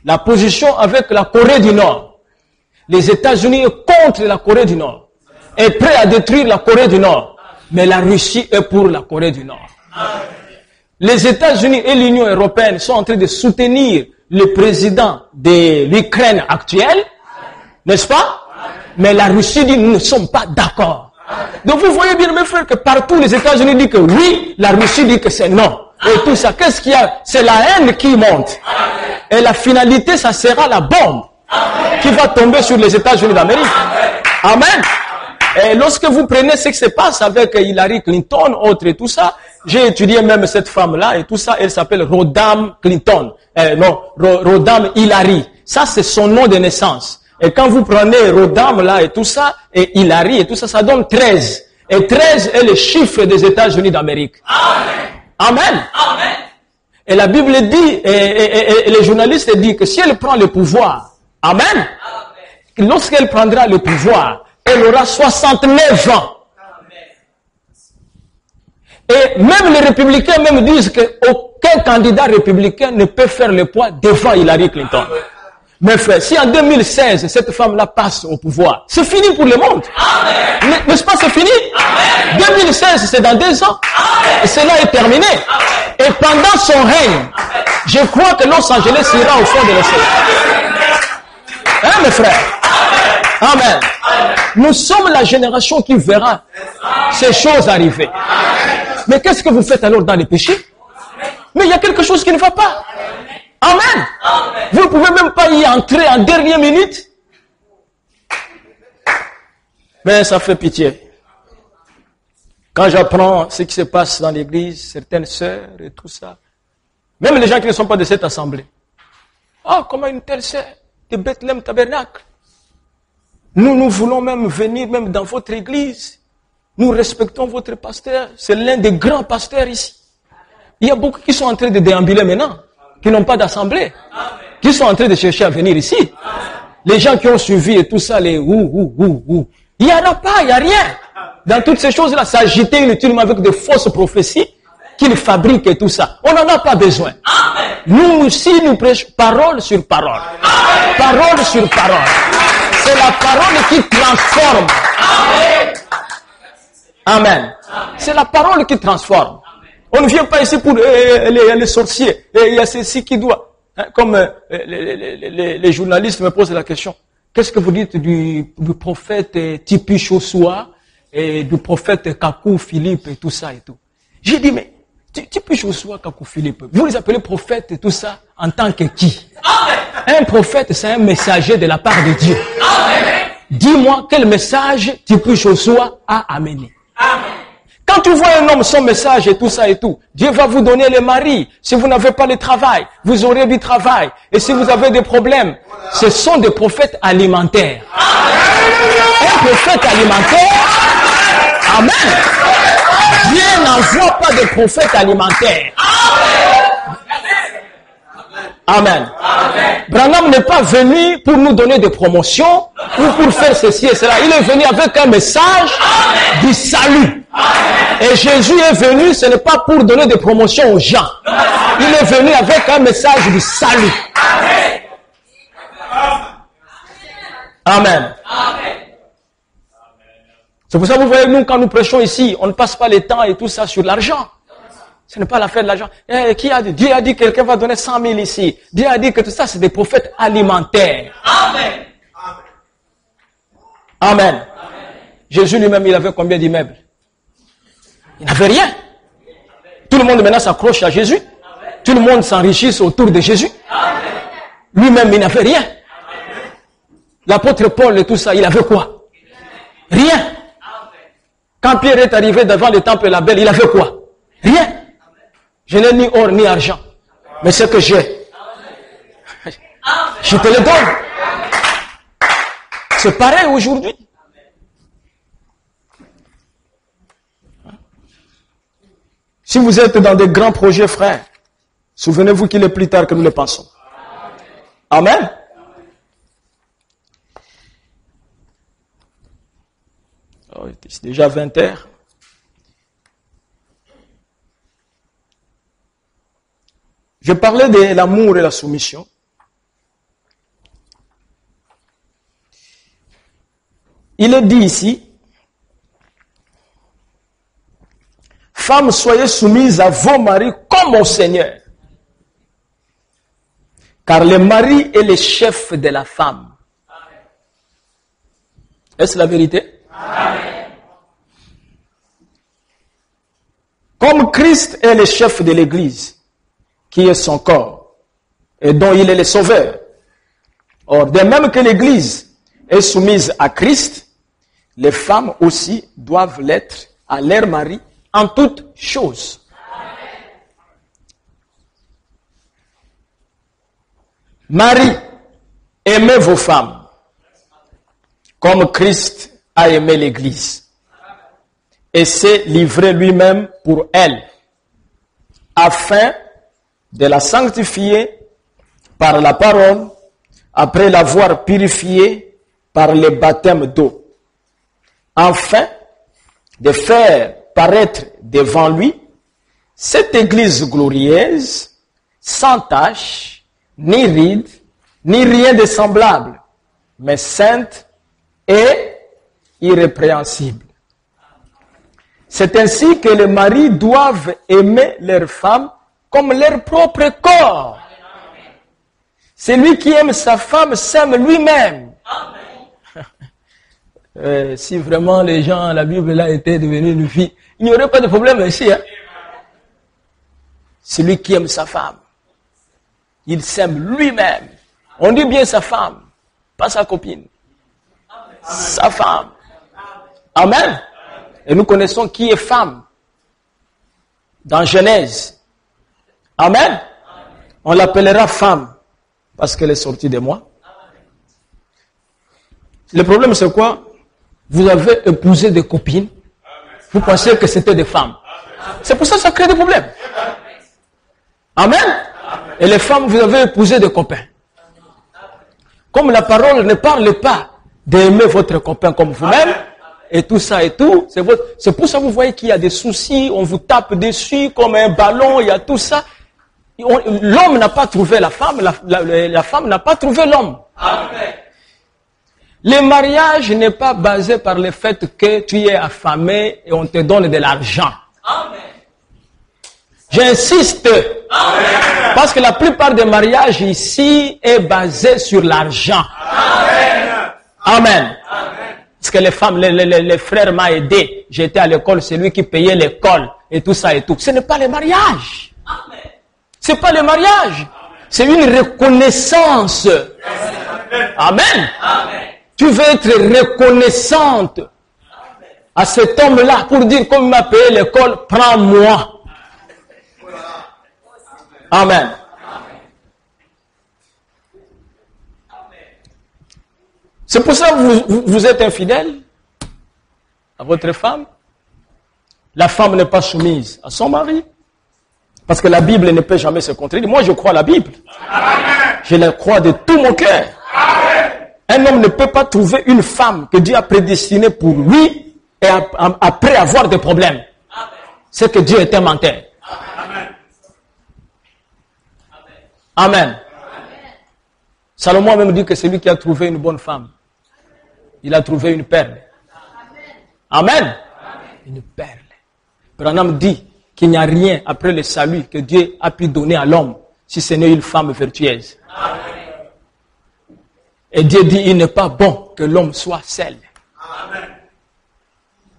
La position avec la Corée du Nord. Les États-Unis sont contre la Corée du Nord. Est prêt à détruire la Corée du Nord. Mais la Russie est pour la Corée du Nord. Les États-Unis et l'Union européenne sont en train de soutenir le président de l'Ukraine actuelle. N'est-ce pas? Mais la Russie dit nous ne sommes pas d'accord. Donc vous voyez bien mes frères que partout les États-Unis disent que oui, la Russie dit que c'est non. Et tout ça, qu'est-ce qu'il y a? C'est la haine qui monte. Et la finalité, ça sera la bombe qui va tomber sur les États-Unis d'Amérique. Amen. Et lorsque vous prenez ce qui se passe avec Hillary Clinton, autres et tout ça, j'ai étudié même cette femme-là et tout ça, elle s'appelle Rodham Clinton. Rodham Hillary. Ça, c'est son nom de naissance. Et quand vous prenez Rodham là et tout ça, et Hillary et tout ça, ça donne 13. Et 13 est le chiffre des États-Unis d'Amérique. Amen. Amen. Amen. Et la Bible dit, et les journalistes disent que si elle prend le pouvoir, amen, amen. Lorsqu'elle prendra le pouvoir, elle aura 69 ans. Amen. Et même les républicains même disent qu'aucun candidat républicain ne peut faire le poids devant Hillary Clinton. Amen. Mes frères, si en 2016, cette femme-là passe au pouvoir, c'est fini pour le monde. N'est-ce pas, c'est fini? Amen. 2016, c'est dans 2 ans. Amen. Et cela est terminé. Amen. Et pendant son règne, amen, je crois que Los Angeles ira au fond de l'océan. Hein, mes frères? Amen. Amen. Amen. Nous sommes la génération qui verra ces choses arriver. Amen. Mais qu'est-ce que vous faites alors dans les péchés? Mais il y a quelque chose qui ne va pas. Amen. Amen. Vous ne pouvez même pas y entrer en dernière minute. Mais ça fait pitié. Quand j'apprends ce qui se passe dans l'église, certaines sœurs et tout ça, même les gens qui ne sont pas de cette assemblée. Ah, comment une telle sœur de Bethléem Tabernacle. Nous voulons même venir même dans votre église. Nous respectons votre pasteur. C'est l'un des grands pasteurs ici. Il y a beaucoup qui sont en train de déambuler maintenant, qui n'ont pas d'assemblée, qui sont en train de chercher à venir ici. Les gens qui ont suivi et tout ça, les Il n'y en a pas, il n'y a rien. Dans toutes ces choses-là, s'agiter inutilement avec de fausses prophéties qu'ils fabriquent et tout ça. On n'en a pas besoin. Nous aussi, nous prêchons parole sur parole. Parole sur parole. C'est la parole qui transforme. Amen. C'est la parole qui transforme. On ne vient pas ici pour les sorciers. Il y a ceci qui doit. Comme les journalistes me posent la question. Qu'est-ce que vous dites du prophète Tipi Joshua et du prophète Kakou Philippe et tout ça et tout. J'ai dit, mais Tipi Joshua, Kakou Philippe, vous les appelez prophètes et tout ça en tant que qui? Un prophète, c'est un messager de la part de Dieu. Dis-moi quel message Tipi Joshua a amené. Quand tu vois un homme, son message et tout ça et tout, Dieu va vous donner les maris. Si vous n'avez pas le travail, vous aurez du travail. Et si vous avez des problèmes, ce sont des prophètes alimentaires. Un prophète alimentaire, amen. Dieu n'envoie pas de prophètes alimentaires. Amen. Branham n'est pas venu pour nous donner des promotions ou pour faire ceci et cela. Il est venu avec un message du salut. Et Jésus est venu, ce n'est pas pour donner des promotions aux gens. Il est venu avec un message du salut. Amen. C'est pour ça que vous voyez, nous, quand nous prêchons ici, on ne passe pas le temps et tout ça sur l'argent. Ce n'est pas l'affaire de l'argent. Qui a dit? Dieu a dit que quelqu'un va donner 100 000 ici. Dieu a dit que tout ça, c'est des prophètes alimentaires. Amen. Amen. Jésus lui-même, il avait combien d'immeubles? Il n'avait rien. Tout le monde maintenant s'accroche à Jésus. Tout le monde s'enrichit autour de Jésus. Lui-même, il n'avait rien. L'apôtre Paul et tout ça, il avait quoi? Rien. Quand Pierre est arrivé devant le temple Label, il avait quoi? Rien. Je n'ai ni or ni argent. Mais ce que j'ai, je te le donne. C'est pareil aujourd'hui. Si vous êtes dans des grands projets, frères, souvenez-vous qu'il est plus tard que nous le pensons. Amen. Oh, c'est déjà 20 heures. Je parlais de l'amour et la soumission. Il est dit ici, femmes, soyez soumises à vos maris comme au Seigneur. Car le mari est le chef de la femme. Est-ce la vérité? Amen. Comme Christ est le chef de l'Église, qui est son corps, et dont il est le sauveur. Or, de même que l'Église est soumise à Christ, les femmes aussi doivent l'être à leur mari en toutes choses. Marie, aimez vos femmes, comme Christ a aimé l'Église, et s'est livré lui-même pour elle, afin de la sanctifier par la parole, après l'avoir purifiée par le baptême d'eau, afin de faire paraître devant lui cette Église glorieuse, sans tache, ni ride, ni rien de semblable, mais sainte et irrépréhensible. C'est ainsi que les maris doivent aimer leurs femmes comme leur propre corps. Celui qui aime sa femme s'aime lui-même. Si vraiment les gens, la Bible là était devenue une fille, il n'y aurait pas de problème ici. Hein? Celui qui aime sa femme, il s'aime lui-même. On dit bien sa femme, pas sa copine. Sa femme. Amen. Et nous connaissons qui est femme dans Genèse. Amen. On l'appellera femme parce qu'elle est sortie de moi. Le problème c'est quoi? Vous avez épousé des copines Vous pensez que c'était des femmes. C'est pour ça que ça crée des problèmes. Amen. Et les femmes, vous avez épousé des copains. Comme la parole ne parle pas d'aimer votre copain comme vous-même, et tout ça et tout, c'est pour ça que vous voyez qu'il y a des soucis, on vous tape dessus comme un ballon, il y a tout ça. L'homme n'a pas trouvé la femme, la femme n'a pas trouvé l'homme. Le mariage n'est pas basé par le fait que tu es affamé et on te donne de l'argent. J'insiste. Parce que la plupart des mariages ici est basé sur l'argent. Amen. Parce que les femmes, les frères m'ont aidé. J'étais à l'école, c'est lui qui payait l'école et tout ça et tout. Ce n'est pas le mariage. C'est pas le mariage. C'est une reconnaissance. Amen. Tu veux être reconnaissante à cet homme-là pour dire, comme il m'a payé l'école, prends-moi. Amen. C'est pour ça que vous êtes infidèle à votre femme. La femme n'est pas soumise à son mari. Parce que la Bible ne peut jamais se contredire. Moi, je crois à la Bible. Je la crois de tout mon cœur. Un homme ne peut pas trouver une femme que Dieu a prédestinée pour lui et après avoir des problèmes. C'est que Dieu est un menteur. Amen. Salomon a même dit que c'est lui qui a trouvé une bonne femme. Il a trouvé une perle. Amen. Une perle. Branham dit qu'il n'y a rien après le salut que Dieu a pu donner à l'homme si ce n'est une femme vertueuse. Et Dieu dit il n'est pas bon que l'homme soit seul.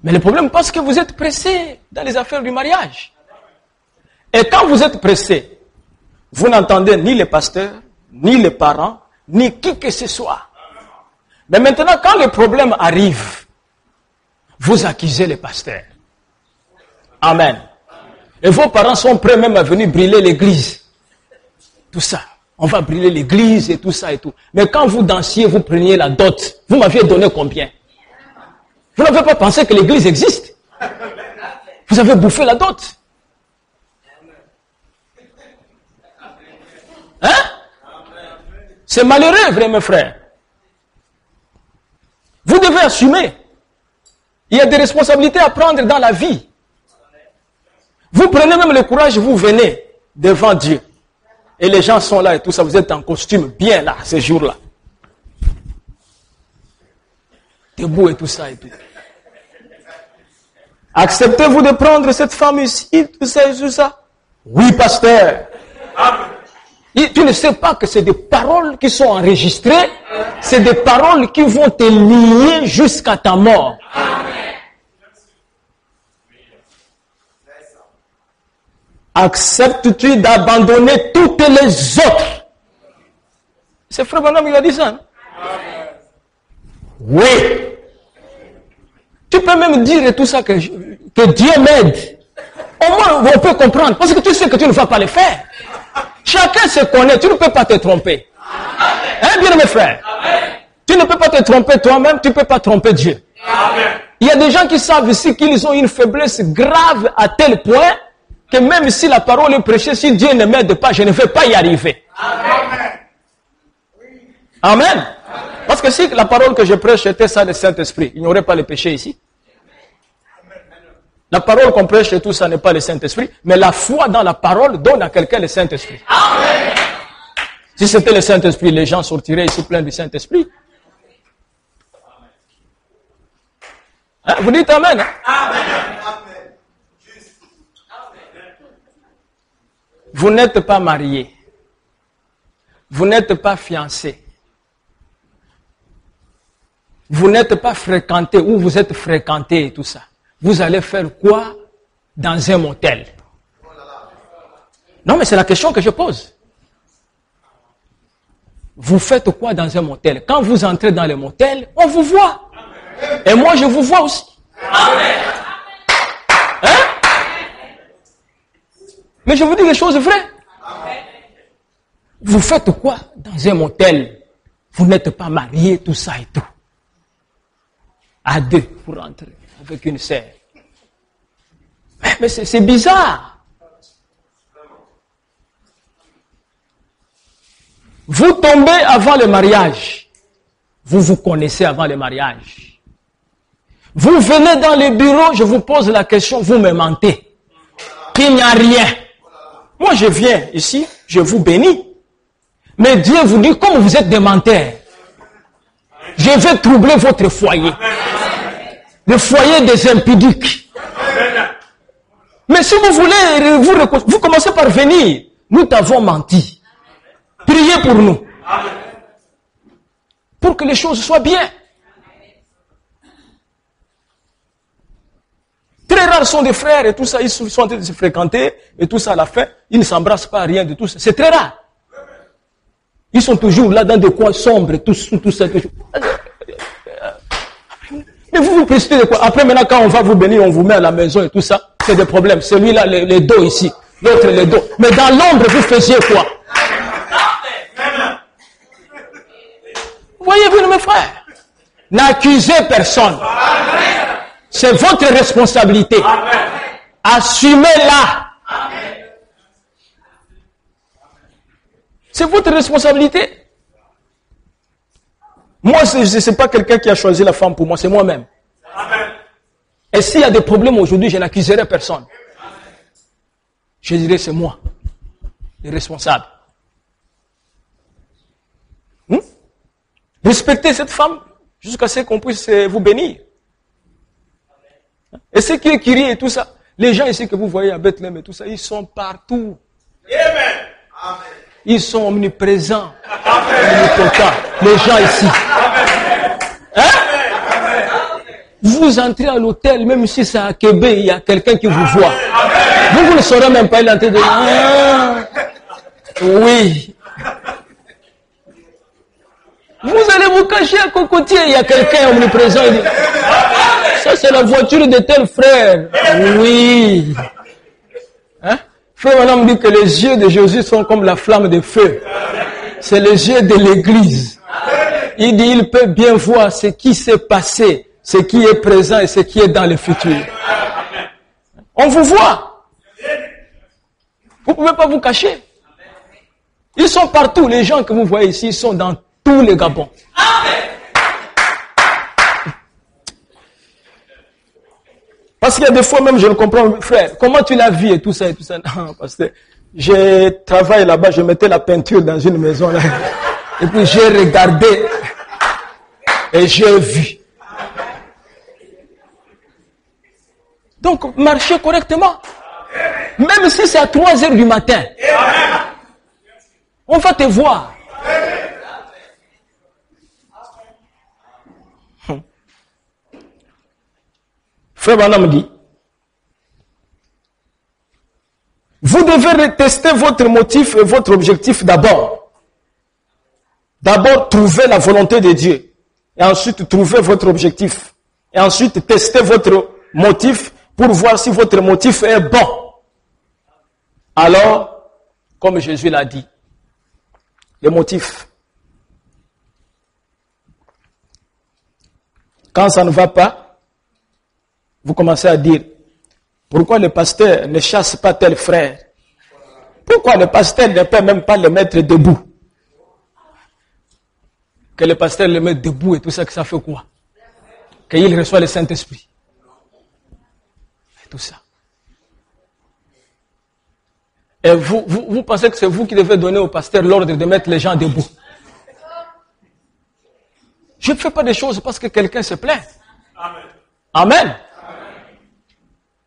Mais le problème, parce que vous êtes pressé dans les affaires du mariage. Et quand vous êtes pressé, vous n'entendez ni les pasteurs, ni les parents, ni qui que ce soit. Mais maintenant, quand le problème arrive, vous accusez les pasteurs. Amen. Et vos parents sont prêts même à venir brûler l'église. Tout ça. On va brûler l'église et tout ça et tout. Mais quand vous dansiez, vous preniez la dot. Vous m'aviez donné combien? Vous n'avez pas pensé que l'église existe. Vous avez bouffé la dot. Hein? C'est malheureux, vrai, mes frères. Vous devez assumer. Il y a des responsabilités à prendre dans la vie. Vous prenez même le courage, vous venez devant Dieu. Et les gens sont là et tout ça, vous êtes en costume bien là, ces jours-là. Debout et tout ça et tout. Acceptez-vous de prendre cette femme ici, tout ça et tout ça? Oui, pasteur. Tu ne sais pas que c'est des paroles qui sont enregistrées, c'est des paroles qui vont te lier jusqu'à ta mort. Acceptes-tu d'abandonner toutes les autres? C'est Frère Branham qui a dit ça. Hein? Oui. Tu peux même dire tout ça que Dieu m'aide. Au moins, on peut comprendre. Parce que tu sais que tu ne vas pas le faire. Chacun se connaît. Tu ne peux pas te tromper. Hein, bien mes frères? Tu ne peux pas te tromper toi-même. Tu ne peux pas tromper Dieu. Il y a des gens qui savent ici qu'ils ont une faiblesse grave à tel point que même si la parole est prêchée, si Dieu ne m'aide pas, je ne vais pas y arriver. Amen. Parce que si la parole que je prêche était ça, le Saint-Esprit, il n'y aurait pas le péché ici. La parole qu'on prêche et tout ça n'est pas le Saint-Esprit, mais la foi dans la parole donne à quelqu'un le Saint-Esprit. Si c'était le Saint-Esprit, les gens sortiraient ici pleins du Saint-Esprit. Hein? Vous dites Amen. Hein? Amen. Vous n'êtes pas marié. Vous n'êtes pas fiancé. Vous n'êtes pas fréquenté ou vous êtes fréquenté et tout ça. Vous allez faire quoi dans un motel? Non, mais c'est la question que je pose. Vous faites quoi dans un motel? Quand vous entrez dans le motel, on vous voit. Et moi, je vous vois aussi. Hein? Mais je vous dis les choses vraies. Vous faites quoi dans un motel? Vous n'êtes pas marié, tout ça et tout. À deux pour rentrer avec une sœur. Mais c'est bizarre. Vous tombez avant le mariage. Vous vous connaissez avant le mariage. Vous venez dans le bureau, je vous pose la question, vous me mentez. Qu'il n'y a rien. Moi, je viens ici, je vous bénis. Mais Dieu vous dit, comme vous êtes des menteurs, je vais troubler votre foyer. Le foyer des impudiques. Mais si vous voulez, vous commencez par venir. Nous t'avons menti. Priez pour nous. Pour que les choses soient bien. Très rares sont des frères et tout ça, ils sont en train de se fréquenter et tout ça à la fin, ils ne s'embrassent pas, rien de tout ça. C'est très rare. Ils sont toujours là dans des coins sombres, tout ça. Mais vous vous précipitez de quoi? Après maintenant, quand on va vous bénir, on vous met à la maison et tout ça, c'est des problèmes. Celui-là, les dos ici, l'autre les dos. Mais dans l'ombre, vous faisiez quoi? Voyez-vous, mes frères? N'accusez personne. C'est votre responsabilité. Assumez-la. C'est votre responsabilité. Moi, ce n'est pas quelqu'un qui a choisi la femme pour moi, c'est moi-même. Et s'il y a des problèmes aujourd'hui, je n'accuserai personne. Je dirais c'est moi, le responsable. Respectez cette femme jusqu'à ce qu'on puisse vous bénir. Et ce qui est Kyrie et tout ça, les gens ici que vous voyez à Bethléem et tout ça, ils sont partout. Amen. Ils sont omniprésents, omnipotents, les gens ici. Hein? Vous entrez à l'hôtel, même si c'est à Québec, il y a quelqu'un qui vous voit. Vous ne saurez même pas, il est en train de dire, oui. Vous allez vous cacher à cocotier, il y a quelqu'un omniprésent, il dit, ça c'est la voiture de tel frère. Oui. Hein? Frère Madame dit que les yeux de Jésus sont comme la flamme de feu. C'est les yeux de l'église. Il dit, il peut bien voir ce qui s'est passé, ce qui est présent et ce qui est dans le futur. On vous voit. Vous ne pouvez pas vous cacher. Ils sont partout. Les gens que vous voyez ici, ils sont dans tous les Gabons. Parce qu'il y a des fois même, je ne comprends, frère, comment tu l'as vu et tout ça et tout ça. Non, parce que je travaille là-bas, je mettais la peinture dans une maison là. Et puis j'ai regardé et j'ai vu. Donc, marchez correctement. Même si c'est à 3 heures du matin. On va te voir. Frère Branham dit, vous devez tester votre motif et votre objectif d'abord. D'abord, trouver la volonté de Dieu. Et ensuite, trouver votre objectif. Et ensuite, tester votre motif pour voir si votre motif est bon. Alors, comme Jésus l'a dit, le motif. Quand ça ne va pas, vous commencez à dire, pourquoi le pasteur ne chasse pas tel frère? Pourquoi le pasteur ne peut même pas le mettre debout? Que le pasteur le mette debout et tout ça, que ça fait quoi? Qu'il reçoit le Saint-Esprit. Et tout ça. Et vous pensez que c'est vous qui devez donner au pasteur l'ordre de mettre les gens debout? Je ne fais pas des choses parce que quelqu'un se plaint. Amen. Amen.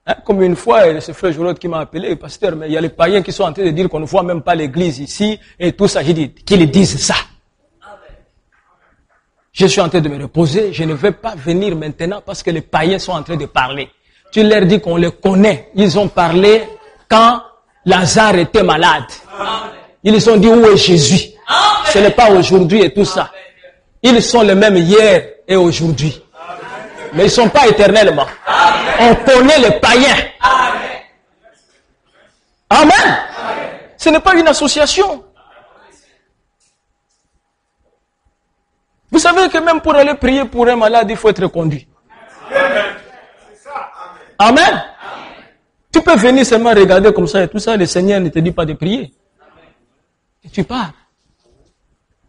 Hein, comme une fois, c'est frère Jourot qui m'a appelé, pasteur, mais il y a les païens qui sont en train de dire qu'on ne voit même pas l'église ici, et tout ça, j'ai dit, qu'ils disent ça. Je suis en train de me reposer, je ne vais pas venir maintenant parce que les païens sont en train de parler. Tu leur dis qu'on les connaît, ils ont parlé quand Lazare était malade. Ils ont dit, où est Jésus? Ce n'est pas aujourd'hui et tout ça. Ils sont les mêmes hier et aujourd'hui. Mais ils ne sont pas éternellement. On connaît les païens. Amen. Ce n'est pas une association. Vous savez que même pour aller prier pour un malade, il faut être conduit. Amen. Tu peux venir seulement regarder comme ça et tout ça, le Seigneur ne te dit pas de prier. Et tu pars.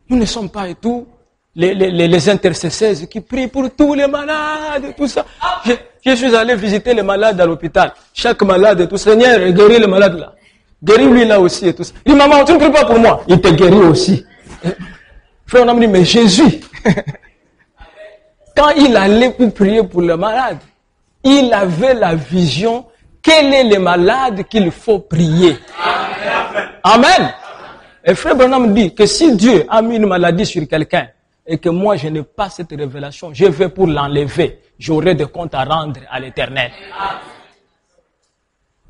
Nous ne sommes pas et tout les intercesseurs qui prient pour tous les malades et tout ça. Je suis allé visiter les malades à l'hôpital. Chaque malade et tout, Seigneur, guéris le malade là. Guéris lui là aussi et tout ça. Il dit, maman, tu ne pries pas pour moi. Il te guérit aussi. Frère, on a dit, mais Jésus, quand il allait pour prier pour le malade, il avait la vision, quel est le malade qu'il faut prier. Amen. Et frère Branham dit que si Dieu a mis une maladie sur quelqu'un, et que moi je n'ai pas cette révélation, je vais pour l'enlever, j'aurai des comptes à rendre à l'Éternel.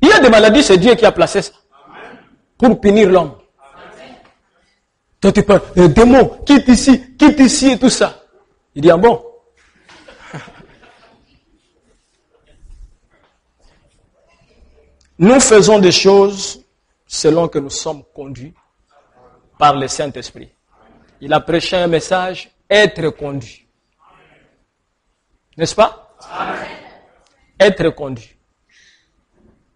Il y a des maladies, c'est Dieu qui a placé ça, pour punir l'homme. Toi tu parles, démon, quitte ici et tout ça. Il dit, ah bon? Nous faisons des choses selon que nous sommes conduits par le Saint-Esprit. Il a prêché un message, être conduit. N'est-ce pas? Amen. Être conduit.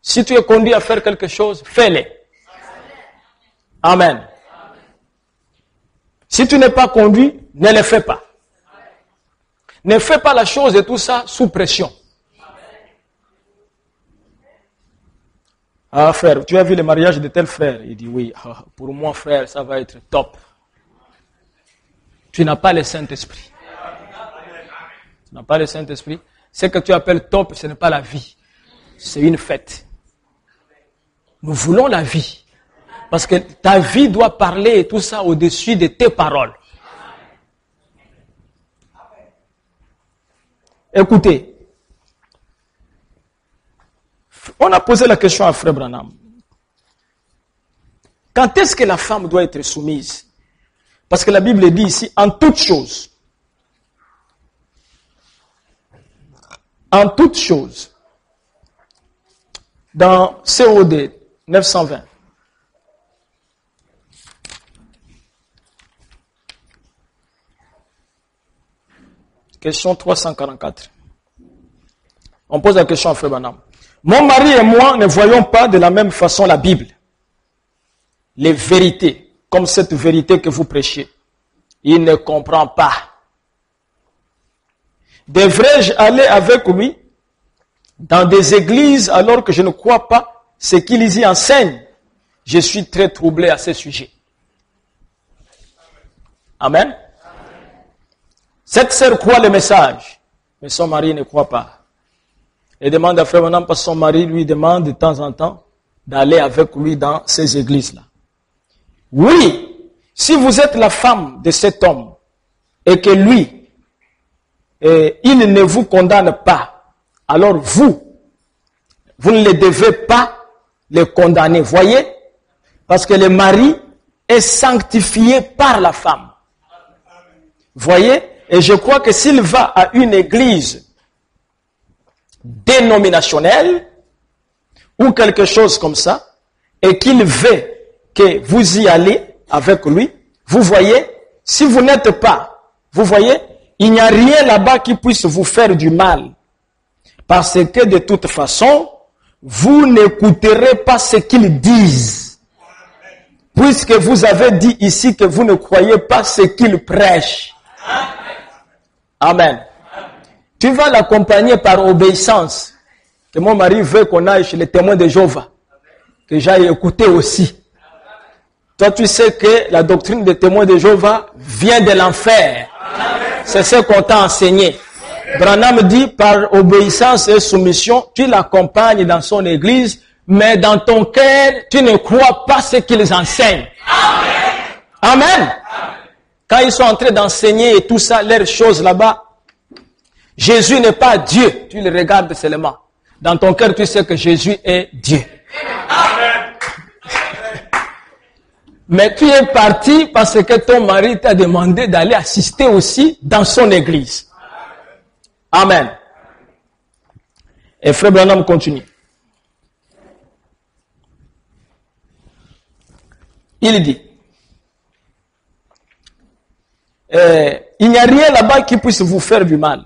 Si tu es conduit à faire quelque chose, fais-le. Amen. Amen. Si tu n'es pas conduit, ne le fais pas. Ne fais pas la chose et tout ça sous pression. Ah frère, tu as vu le mariage de tel frère? Il dit oui, pour moi frère, ça va être top. Tu n'as pas le Saint-Esprit. Tu n'as pas le Saint-Esprit. Ce que tu appelles top, ce n'est pas la vie. C'est une fête. Nous voulons la vie. Parce que ta vie doit parler et tout ça au-dessus de tes paroles. Écoutez. On a posé la question à Frère Branham. Quand est-ce que la femme doit être soumise? Parce que la Bible dit ici, en toutes choses. En toutes choses. Dans COD 920. Question 344. On pose la question à Frère Branham. Mon mari et moi ne voyons pas de la même façon la Bible. Les vérités, comme cette vérité que vous prêchez. Il ne comprend pas. Devrais-je aller avec lui dans des églises alors que je ne crois pas ce qu'ils y enseignent? Je suis très troublé à ce sujet. Amen. Cette sœur croit le message, mais son mari ne croit pas. Et demande à Frère Branham parce que son mari lui demande de temps en temps d'aller avec lui dans ces églises-là. Oui, si vous êtes la femme de cet homme et que lui, il ne vous condamne pas, alors vous ne le devez pas le condamner. Voyez? Parce que le mari est sanctifié par la femme. Voyez? Et je crois que s'il va à une église dénominationnelle ou quelque chose comme ça, et qu'il veut que vous y allez avec lui, vous voyez, si vous n'êtes pas, vous voyez, il n'y a rien là-bas qui puisse vous faire du mal. Parce que de toute façon, vous n'écouterez pas ce qu'ils disent. Puisque vous avez dit ici que vous ne croyez pas ce qu'ils prêchent. Amen. Tu vas l'accompagner par obéissance. Que mon mari veut qu'on aille chez les témoins de Jéhovah. Que j'aille écouter aussi. Toi, tu sais que la doctrine des témoins de Jéhovah vient de l'enfer. C'est ce qu'on t'a enseigné. Branham dit, par obéissance et soumission, tu l'accompagnes dans son église, mais dans ton cœur, tu ne crois pas ce qu'ils enseignent. Amen. Amen. Quand ils sont en train d'enseigner et tout ça, leurs choses là-bas, Jésus n'est pas Dieu. Tu le regardes seulement. Dans ton cœur, tu sais que Jésus est Dieu. Amen. Mais tu es parti parce que ton mari t'a demandé d'aller assister aussi dans son église. Amen. Et Frère Branham continue. Il dit, il n'y a rien là-bas qui puisse vous faire du mal.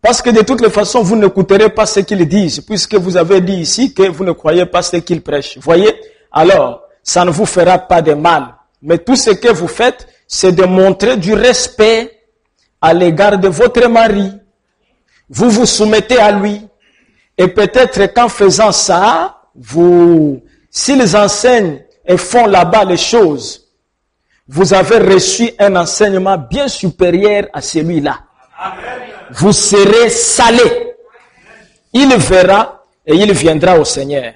Parce que de toutes les façons, vous n'écouterez pas ce qu'ils disent, puisque vous avez dit ici que vous ne croyez pas ce qu'ils prêchent. Voyez? Alors, ça ne vous fera pas de mal. Mais tout ce que vous faites, c'est de montrer du respect à l'égard de votre mari. Vous vous soumettez à lui. Et peut-être qu'en faisant ça, s'ils enseignent et font là-bas les choses, vous avez reçu un enseignement bien supérieur à celui-là. Vous serez salé. Il verra et il viendra au Seigneur.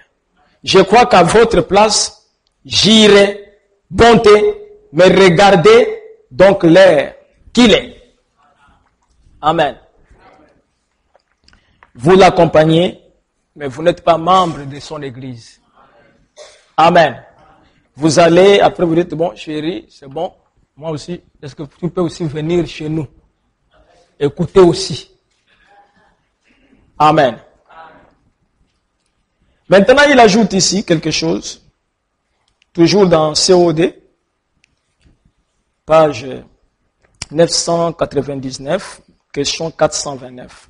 Je crois qu'à votre place, j'irai, bonté, mais regardez donc l'heure qu'il est. Amen. Vous l'accompagnez, mais vous n'êtes pas membre de son église. Amen. Vous allez, après vous dites, bon, chérie, c'est bon, moi aussi, est-ce que tu peux aussi venir chez nous? Écoutez aussi. Amen. Maintenant, il ajoute ici quelque chose, toujours dans COD, page 999, question 429.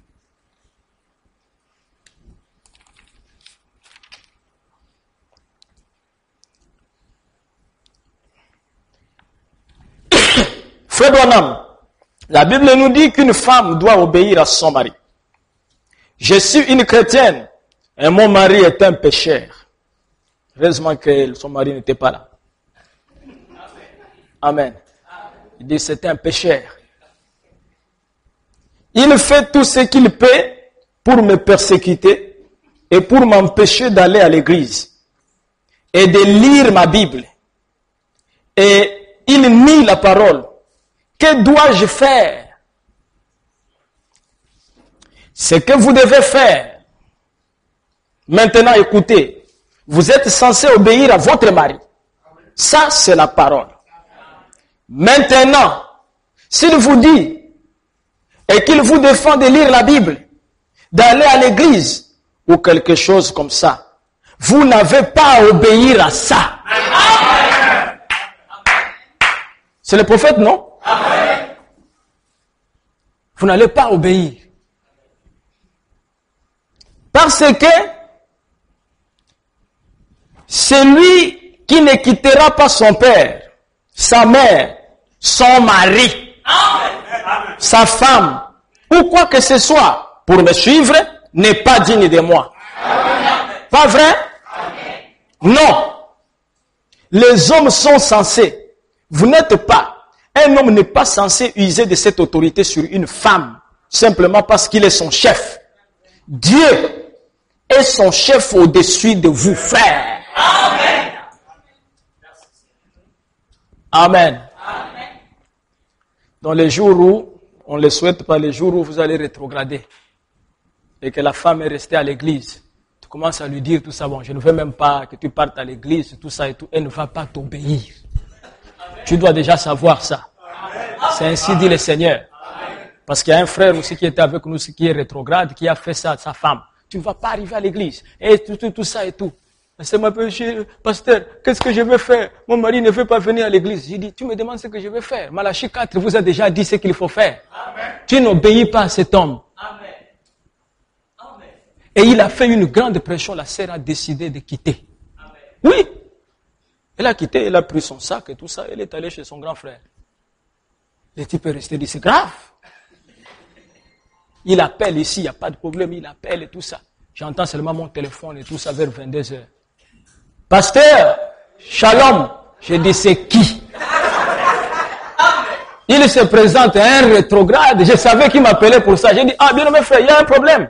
Frère Branham, la Bible nous dit qu'une femme doit obéir à son mari. Je suis une chrétienne et mon mari est un pécheur. Heureusement que son mari n'était pas là. Amen. Il dit c'est un pécheur. Il fait tout ce qu'il peut pour me persécuter et pour m'empêcher d'aller à l'église et de lire ma Bible. Et il nie la parole. Que dois-je faire? Ce que vous devez faire. Maintenant, écoutez. Vous êtes censé obéir à votre mari. Ça, c'est la parole. Maintenant, s'il vous dit et qu'il vous défend de lire la Bible, d'aller à l'église ou quelque chose comme ça, vous n'avez pas à obéir à ça. C'est le prophète, non? Amen. Vous n'allez pas obéir. Parce que celui qui ne quittera pas son père, sa mère, son mari, Amen. Sa femme, ou quoi que ce soit, pour me suivre, n'est pas digne de moi. Amen. Pas vrai? Amen. Non. Les hommes sont censés. Vous n'êtes pas. Un homme n'est pas censé user de cette autorité sur une femme, simplement parce qu'il est son chef. Dieu est son chef au-dessus de vous, frère. Amen. Amen. Amen. Dans les jours où, on ne le souhaite pas, les jours où vous allez rétrograder, et que la femme est restée à l'église, tu commences à lui dire tout ça, bon, je ne veux même pas que tu partes à l'église, tout ça et tout, elle ne va pas t'obéir. Tu dois déjà savoir ça. C'est ainsi dit le Seigneur. Parce qu'il y a un frère aussi qui était avec nous, qui est rétrograde, qui a fait ça à sa femme. Tu ne vas pas arriver à l'église. Et tout ça et tout. C'est ma péché, pasteur, qu'est-ce que je vais faire? Mon mari ne veut pas venir à l'église. J'ai dit, tu me demandes ce que je vais faire. Malachie 4 vous a déjà dit ce qu'il faut faire. Amen. Tu n'obéis pas à cet homme. Amen. Amen. Et il a fait une grande pression. La sœur a décidé de quitter. Amen. Oui. Elle a quitté, elle a pris son sac et tout ça. Elle est allée chez son grand frère. Le type est resté, dit, c'est grave. Il appelle ici, il n'y a pas de problème, il appelle et tout ça. J'entends seulement mon téléphone et tout ça vers 22 heures. Pasteur, shalom. Je dis, c'est qui? Il se présente à un rétrograde. Je savais qu'il m'appelait pour ça. J'ai dit, ah, bien mes frères, il y a un problème.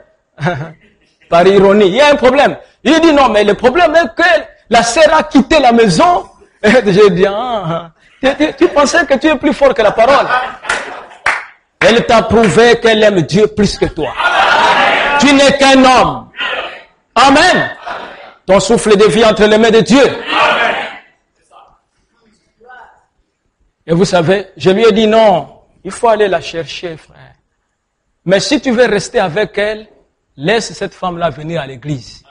Par ironie, il y a un problème. Il dit, non, mais le problème est que la sœur a quitté la maison. Et j'ai dit, tu pensais que tu es plus fort que la parole. Elle t'a prouvé qu'elle aime Dieu plus que toi. Amen. Tu n'es qu'un homme. Amen. Amen. Ton souffle de vie entre les mains de Dieu. Amen. Et vous savez, je lui ai dit non, il faut aller la chercher, frère. Mais si tu veux rester avec elle, laisse cette femme-là venir à l'église.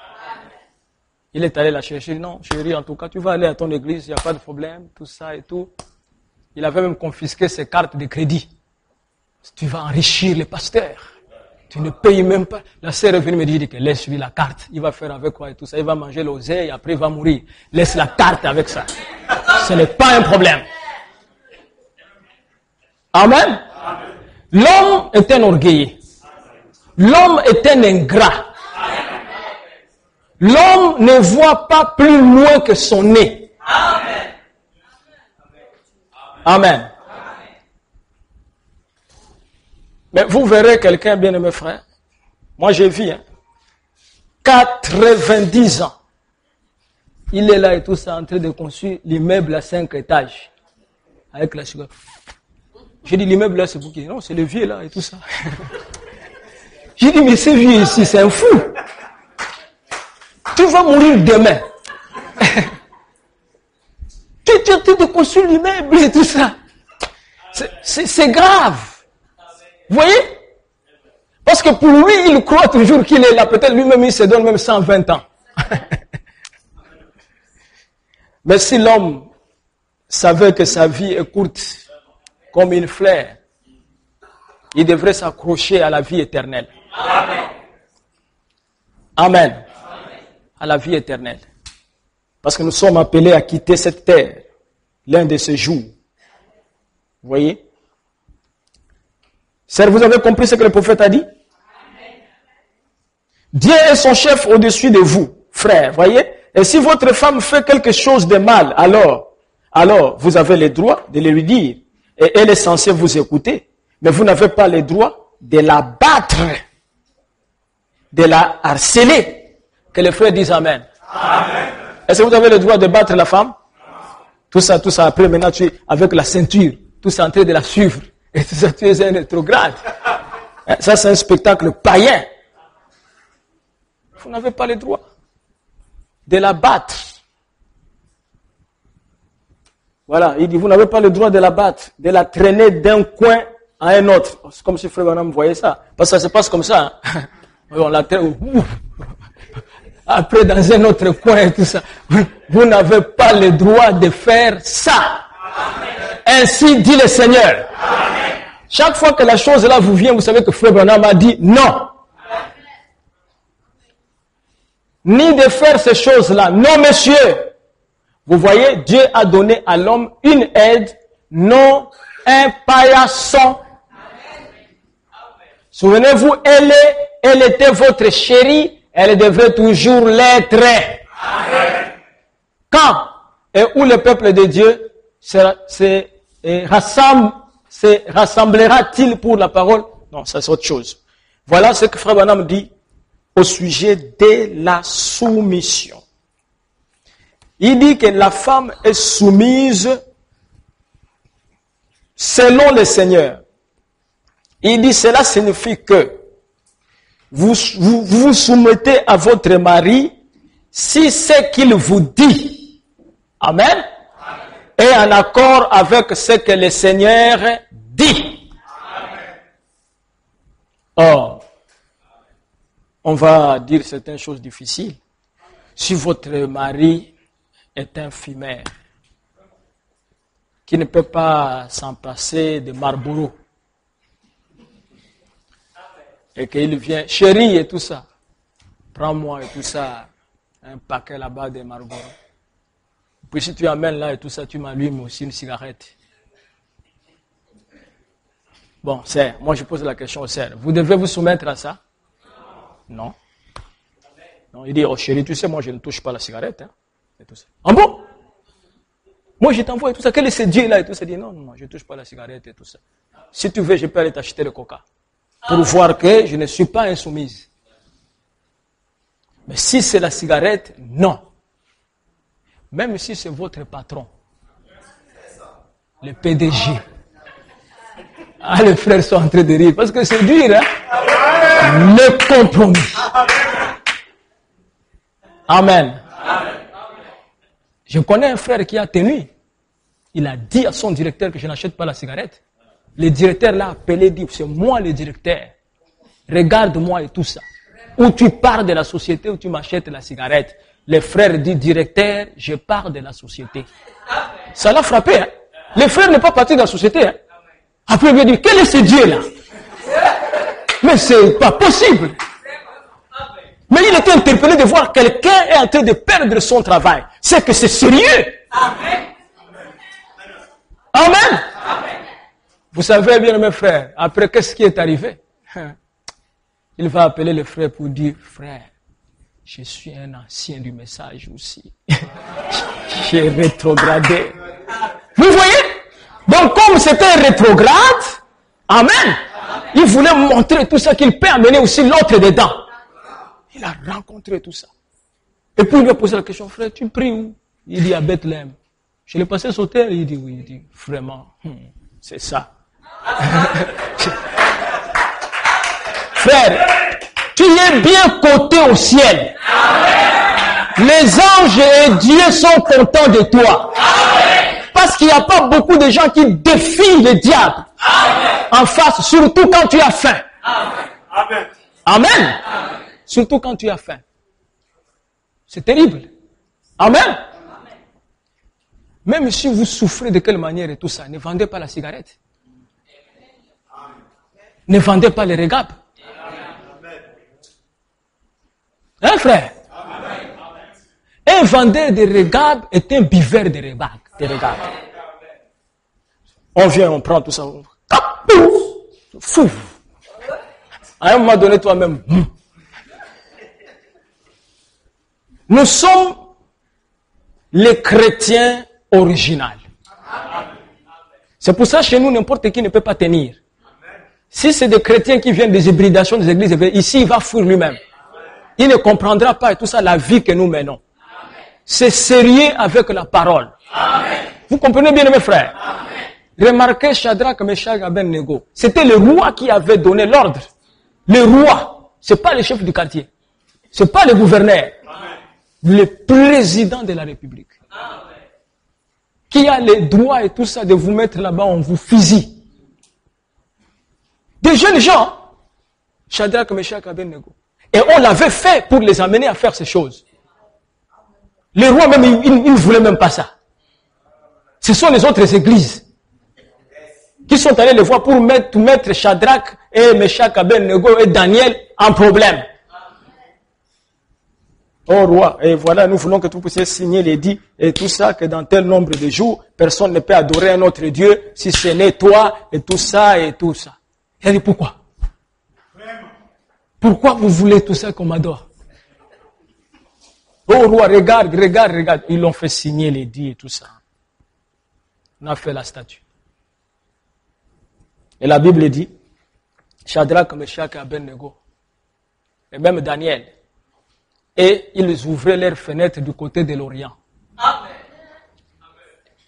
Il est allé la chercher. Non, chérie, en tout cas, tu vas aller à ton église, il n'y a pas de problème, tout ça et tout. Il avait même confisqué ses cartes de crédit. Tu vas enrichir les pasteurs. Tu ne payes même pas. La sœur est venue me dire que laisse-lui la carte. Il va faire avec quoi et tout ça. Il va manger l'oseille, après il va mourir. Laisse la carte avec ça. Ce n'est pas un problème. Amen. L'homme est un orgueilleux. L'homme est un ingrat. L'homme ne voit pas plus loin que son nez. Amen. Mais vous verrez quelqu'un, bien aimé frère. Moi j'ai vu, 90 ans. Il est là et tout ça en train de construire l'immeuble à 5 étages. Avec la cigarette. J'ai dit l'immeuble là c'est pour qui? Non, c'est le vieux là et tout ça. J'ai dit mais ce vieux ici c'est un fou. Tu vas mourir demain. Tu te construis l'immeuble et tout ça. C'est grave. Vous voyez? Parce que pour lui, il croit toujours qu'il est là. Peut-être lui-même, il se donne même 120 ans. Mais si l'homme savait que sa vie est courte comme une fleur, il devrait s'accrocher à la vie éternelle. Amen. À la vie éternelle. Parce que nous sommes appelés à quitter cette terre l'un de ces jours. Vous voyez? Sœur, vous avez compris ce que le prophète a dit? Dieu est son chef au-dessus de vous, frère, voyez? Et si votre femme fait quelque chose de mal, alors vous avez le droit de le lui dire. Et elle est censée vous écouter. Mais vous n'avez pas le droit de la battre, de la harceler. Que les frères disent Amen. Amen. Est-ce que vous avez le droit de battre la femme? Tout ça, après maintenant tu es avec la ceinture, tout ça en train de la suivre. Et tout ça, tu es un rétrograde. Ça, c'est un spectacle païen. Vous n'avez pas le droit de la battre. Voilà, il dit, vous n'avez pas le droit de la battre, de la traîner d'un coin à un autre. C'est comme si Frère Branham voyait ça. Parce que ça se passe comme ça. On la traîne. Après, dans un autre coin et tout ça. Vous n'avez pas le droit de faire ça. Ainsi dit le Seigneur. Chaque fois que la chose là vous vient, vous savez que Frère Branham a dit non. Ni de faire ces choses-là. Non, monsieur. Vous voyez, Dieu a donné à l'homme une aide, non un paillasson. Souvenez-vous, elle était votre chérie, elle devrait toujours l'être. Quand et où le peuple de Dieu se rassemblera-t-il pour la parole? Non, ça c'est autre chose. Voilà ce que Frère Branham dit au sujet de la soumission. Il dit que la femme est soumise selon le Seigneur. Il dit cela signifie que vous vous soumettez à votre mari si ce qu'il vous dit, amen, est en accord avec ce que le Seigneur dit. Or, on va dire certaines choses difficiles. Si votre mari est un fumeur qui ne peut pas s'en passer de Marlboro et qu'il vient, chérie et tout ça, prends-moi et tout ça, un paquet là-bas de Marlboro. Puis si tu amènes là et tout ça, tu m'allumes aussi une cigarette. Bon, sœur, moi je pose la question aux sœurs. Vous devez vous soumettre à ça? Non. Non, il dit, oh chérie, tu sais, moi je ne touche pas la cigarette. Hein, et tout ça. Ah bon? Moi je t'envoie et tout ça. Quel est ce Dieu là et tout ça? Il dit, non, non, je ne touche pas la cigarette et tout ça. Si tu veux, je peux aller t'acheter le coca. Pour voir que je ne suis pas insoumise. Mais si c'est la cigarette, non. Même si c'est votre patron. Le PDG. Ah, les frères sont en train de rire. Parce que c'est dur, hein? Le compromis. Amen. Je connais un frère qui a tenu. Il a dit à son directeur que je n'achète pas la cigarette. Le directeur l'a appelé, dit, c'est moi le directeur. Regarde-moi et tout ça. Ou tu pars de la société ou tu m'achètes la cigarette. Le frère dit, directeur, je pars de la société. Ça l'a frappé. Hein? Le frère n'est pas parti de la société. Hein? Après, il lui a dit, quel est ce Dieu-là? Mais c'est pas possible. Mais il était interpellé de voir quelqu'un est en train de perdre son travail. C'est que c'est sérieux. Amen. Vous savez bien, mes frères, après qu'est-ce qui est arrivé? Il va appeler le frère pour dire, frère, je suis un ancien du message aussi. J'ai rétrogradé. Vous voyez? Donc comme c'était un rétrograde, amen, il voulait montrer tout ça qu'il peut amener aussi l'autre dedans. Il a rencontré tout ça. Et puis il lui a posé la question, frère, tu pries où? Il dit à Bethléem. Je l'ai passé sur terre, il dit oui. Il dit, vraiment, c'est ça. Frère, tu es bien coté au ciel. Les anges et Dieu sont contents de toi. Parce qu'il n'y a pas beaucoup de gens qui défient le diable en face, surtout quand tu as faim. Amen. Surtout quand tu as faim. C'est terrible. Amen. Même si vous souffrez de quelle manière et tout ça, ne vendez pas la cigarette. Ne vendez pas les régabes. Hein, frère? Un vendeur de régabes est un buveur de régabes. On vient, on prend tout ça. Fou. À un moment donné, toi-même. Nous sommes les chrétiens originaux. C'est pour ça chez nous, n'importe qui ne peut pas tenir. Si c'est des chrétiens qui viennent des hybridations des églises, ici, il va fuir lui-même. Il ne comprendra pas et tout ça, la vie que nous menons. C'est sérieux avec la parole. Vous comprenez bien, mes frères? Remarquez Shadrach, Meshach, Abednego. C'était le roi qui avait donné l'ordre. Le roi. C'est pas le chef du quartier. C'est pas le gouverneur. Le président de la République. Qui a le droit et tout ça de vous mettre là-bas, on vous fusille. Des jeunes gens, Shadrach, Meshach, Abednego. Et on l'avait fait pour les amener à faire ces choses. Les rois même, ils ne voulaient même pas ça. Ce sont les autres églises qui sont allés les voir pour mettre Shadrach et Meshach, Abednego et Daniel en problème. Oh roi, et voilà, nous voulons que vous puissiez signer l'édit et tout ça, que dans tel nombre de jours, personne ne peut adorer un autre Dieu si ce n'est toi et tout ça et tout ça. Il a dit pourquoi? Pourquoi vous voulez tout ça qu'on m'adore? Oh roi, regarde. Ils l'ont fait signer l'édit et tout ça. On a fait la statue. Et la Bible dit, Shadrach, Meshach et Abednego, et même Daniel, et ils ouvraient leurs fenêtres du côté de l'Orient.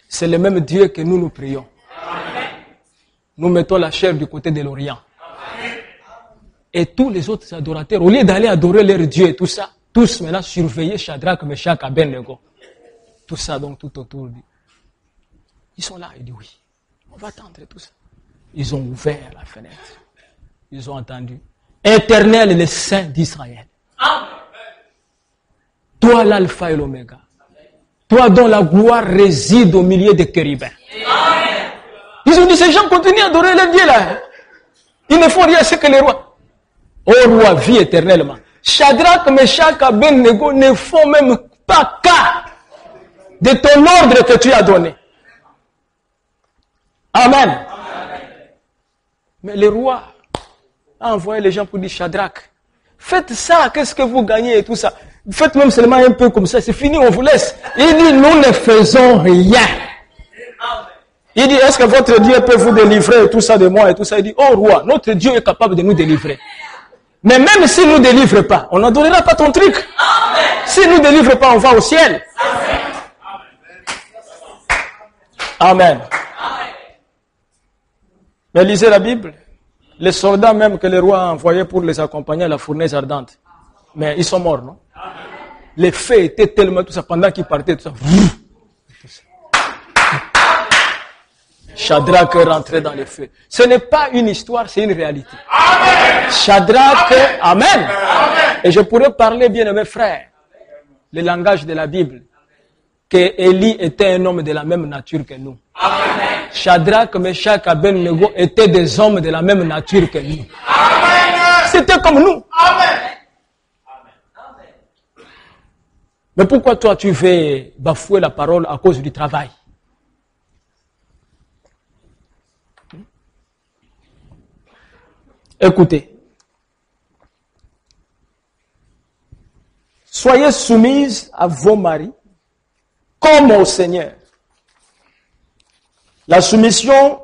C'est le même Dieu que nous prions. Nous mettons la chair du côté de l'Orient. Et tous les autres adorateurs, au lieu d'aller adorer leur Dieu et tout ça, tous maintenant surveillaient Shadrach, Meshach, Abednego. Tout ça donc tout autour. Ils sont là, ils disent oui, on va attendre tout ça. Ils ont ouvert la fenêtre. Ils ont entendu. Éternel, le Saint d'Israël. Toi l'alpha et l'oméga. Toi dont la gloire réside au milieu des chérubins. Ils ont dit, ces gens continuent à adorer leur Dieu là. Ils ne font rien, c'est que les rois. Ô roi, vis éternellement. Shadrach, Meshach, Abednego ne font même pas cas de ton ordre que tu as donné. Amen. Mais le roi a envoyé les gens pour dire, Shadrach, faites ça, qu'est-ce que vous gagnez et tout ça. Faites même seulement un peu comme ça, c'est fini, on vous laisse. Il dit, nous ne faisons rien. Il dit, est-ce que votre Dieu peut vous délivrer et tout ça de moi et tout ça? Il dit, oh roi, notre Dieu est capable de nous délivrer. Mais même s'il ne nous délivre pas, on n'adorera pas ton truc. S'il ne nous délivre pas, on va au ciel. Amen. Mais lisez la Bible. Les soldats même que le roi a envoyés pour les accompagner à la fournaise ardente. Mais ils sont morts, non? Les feux étaient tellement tout ça, pendant qu'ils partaient, tout ça. Shadrach est rentré dans les feux. Ce n'est pas une histoire, c'est une réalité. Amen. Shadrach, amen. Amen. Et je pourrais parler, bien de mes frères, le langage de la Bible, que Élie était un homme de la même nature que nous. Amen. Shadrach, Meshach, Abednego étaient des hommes de la même nature que nous. Amen. c'était comme nous. Amen. Mais pourquoi toi tu veux bafouer la parole à cause du travail? Écoutez. Soyez soumises à vos maris comme au Seigneur. La soumission,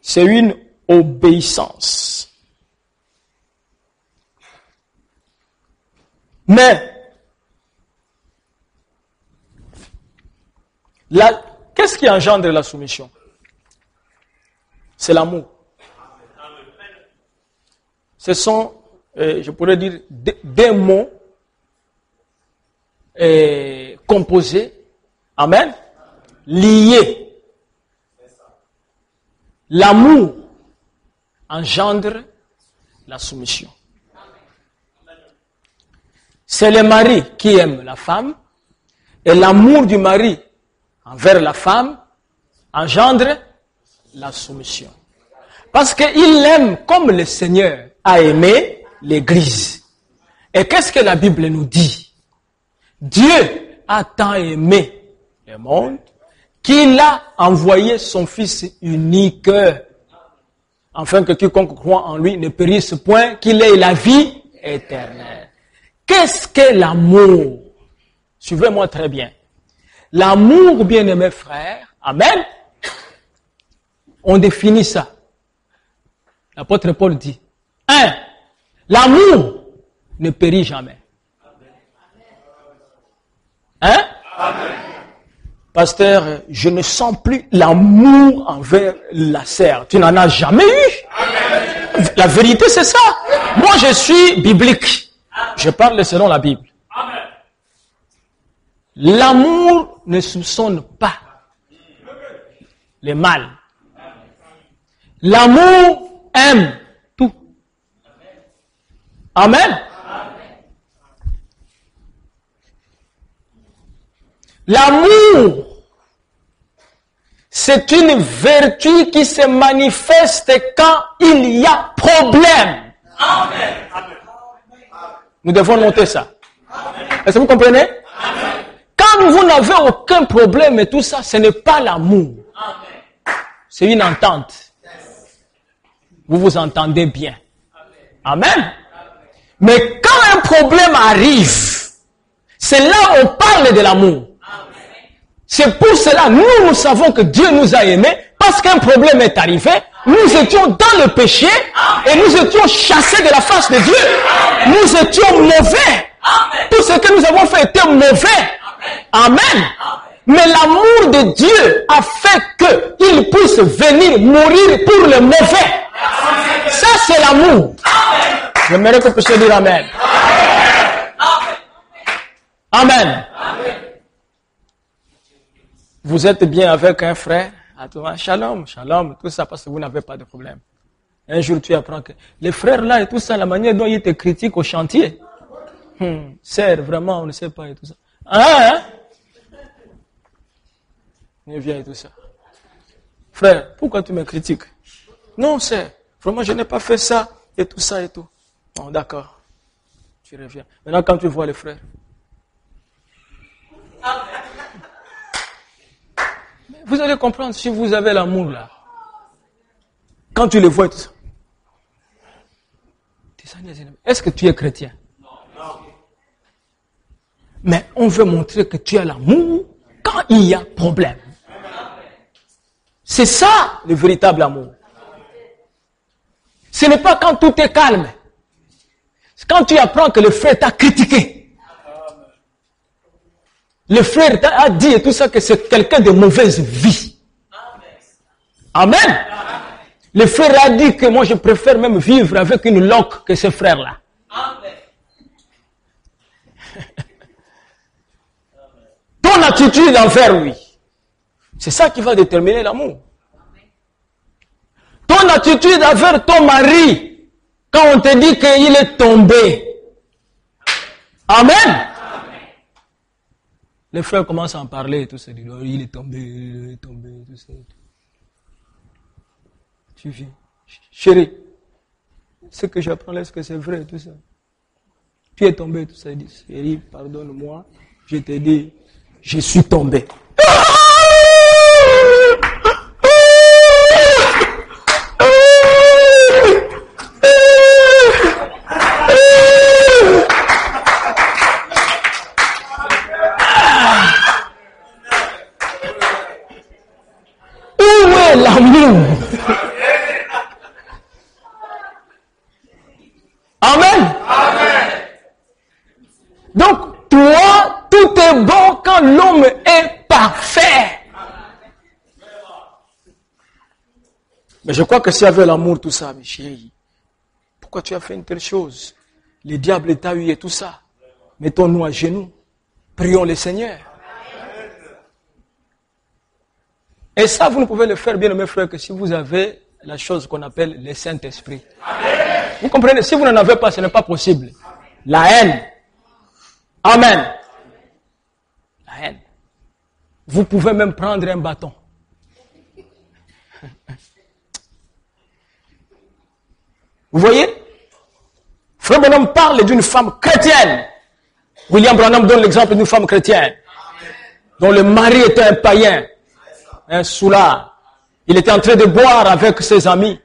c'est une obéissance. Mais, qu'est-ce qui engendre la soumission? C'est l'amour. Ce sont, je pourrais dire, des mots composés, amen, liés. L'amour engendre la soumission. C'est le mari qui aime la femme et l'amour du mari envers la femme engendre la soumission. Parce qu'il aime comme le Seigneur a aimé l'Église. Et qu'est-ce que la Bible nous dit? Dieu a tant aimé le monde qu'il a envoyé son Fils unique, afin que quiconque croit en lui ne périsse point, qu'il ait la vie éternelle. Qu'est-ce que l'amour? Suivez-moi très bien. L'amour, bien-aimés frères, amen, on définit ça. L'apôtre Paul dit, 1. L'amour ne périt jamais. Hein? Amen. Pasteur, je ne sens plus l'amour envers la sœur. Tu n'en as jamais eu. Amen. La vérité, c'est ça. Moi, je suis biblique. Je parle selon la Bible. Amen. L'amour ne soupçonne pas le mal. L'amour aime tout. Amen. L'amour, c'est une vertu qui se manifeste quand il y a problème. Amen. Nous devons noter ça. Est-ce que vous comprenez? Amen. Quand vous n'avez aucun problème et tout ça, ce n'est pas l'amour. C'est une entente. Vous vous entendez bien. Amen. Mais quand un problème arrive, c'est là où on parle de l'amour. C'est pour cela, nous savons que Dieu nous a aimés, parce qu'un problème est arrivé, nous étions dans le péché, et nous étions chassés de la face de Dieu. Nous étions mauvais. Tout ce que nous avons fait était mauvais. Amen. Mais l'amour de Dieu a fait qu'il puisse venir mourir pour le mauvais. Ça, c'est l'amour. J'aimerais que vous puissiez dire Amen. Amen. Vous êtes bien avec un frère, shalom, shalom, tout ça parce que vous n'avez pas de problème. Un jour, tu apprends que les frères là et tout ça, la manière dont ils te critiquent au chantier. Sœur, vraiment, on ne sait pas et tout ça. Hein? Il vient et tout ça. Frère, pourquoi tu me critiques? Non, sœur, vraiment, je n'ai pas fait ça et tout ça et tout. Bon, d'accord. Tu reviens. Maintenant, quand tu vois les frères. Vous allez comprendre si vous avez l'amour là. Quand tu les vois et tout ça. Est-ce que tu es chrétien? Non. Mais on veut montrer que tu as l'amour quand il y a problème. C'est ça le véritable amour. Ce n'est pas quand tout est calme. C'est quand tu apprends que le frère t'a critiqué. Le frère a dit et tout ça que c'est quelqu'un de mauvaise vie. Amen. Le frère a dit que moi je préfère même vivre avec une loque que ce frère-là. Ton attitude envers lui, c'est ça qui va déterminer l'amour. Ton attitude envers ton mari, quand on te dit qu'il est tombé. Amen. Les frères commencent à en parler et tout ça. Il est tombé, tout ça. Tu viens. Chérie, ce que j'apprends là, est-ce que c'est vrai, tout ça? Tu es tombé, tout ça. Il dit, chérie, pardonne-moi. Je t'ai dit, je suis tombé. Où est l'amour? Amen. Amen. Donc, toi, tout est bon quand l'homme est parfait. Mais je crois que s'il y avait l'amour, tout ça, mes chéris, pourquoi tu as fait une telle chose? Le diable t'a eu et tout ça. Mettons-nous à genoux. Prions le Seigneur. Et ça, vous ne pouvez le faire, bien mes frères, que si vous avez la chose qu'on appelle le Saint-Esprit. Vous comprenez? Si vous n'en avez pas, ce n'est pas possible. La haine. Amen. La haine. Vous pouvez même prendre un bâton. Vous voyez? Frère Branham parle d'une femme chrétienne. William Branham donne l'exemple d'une femme chrétienne dont le mari était un païen, un soulard. Il était en train de boire avec ses amis,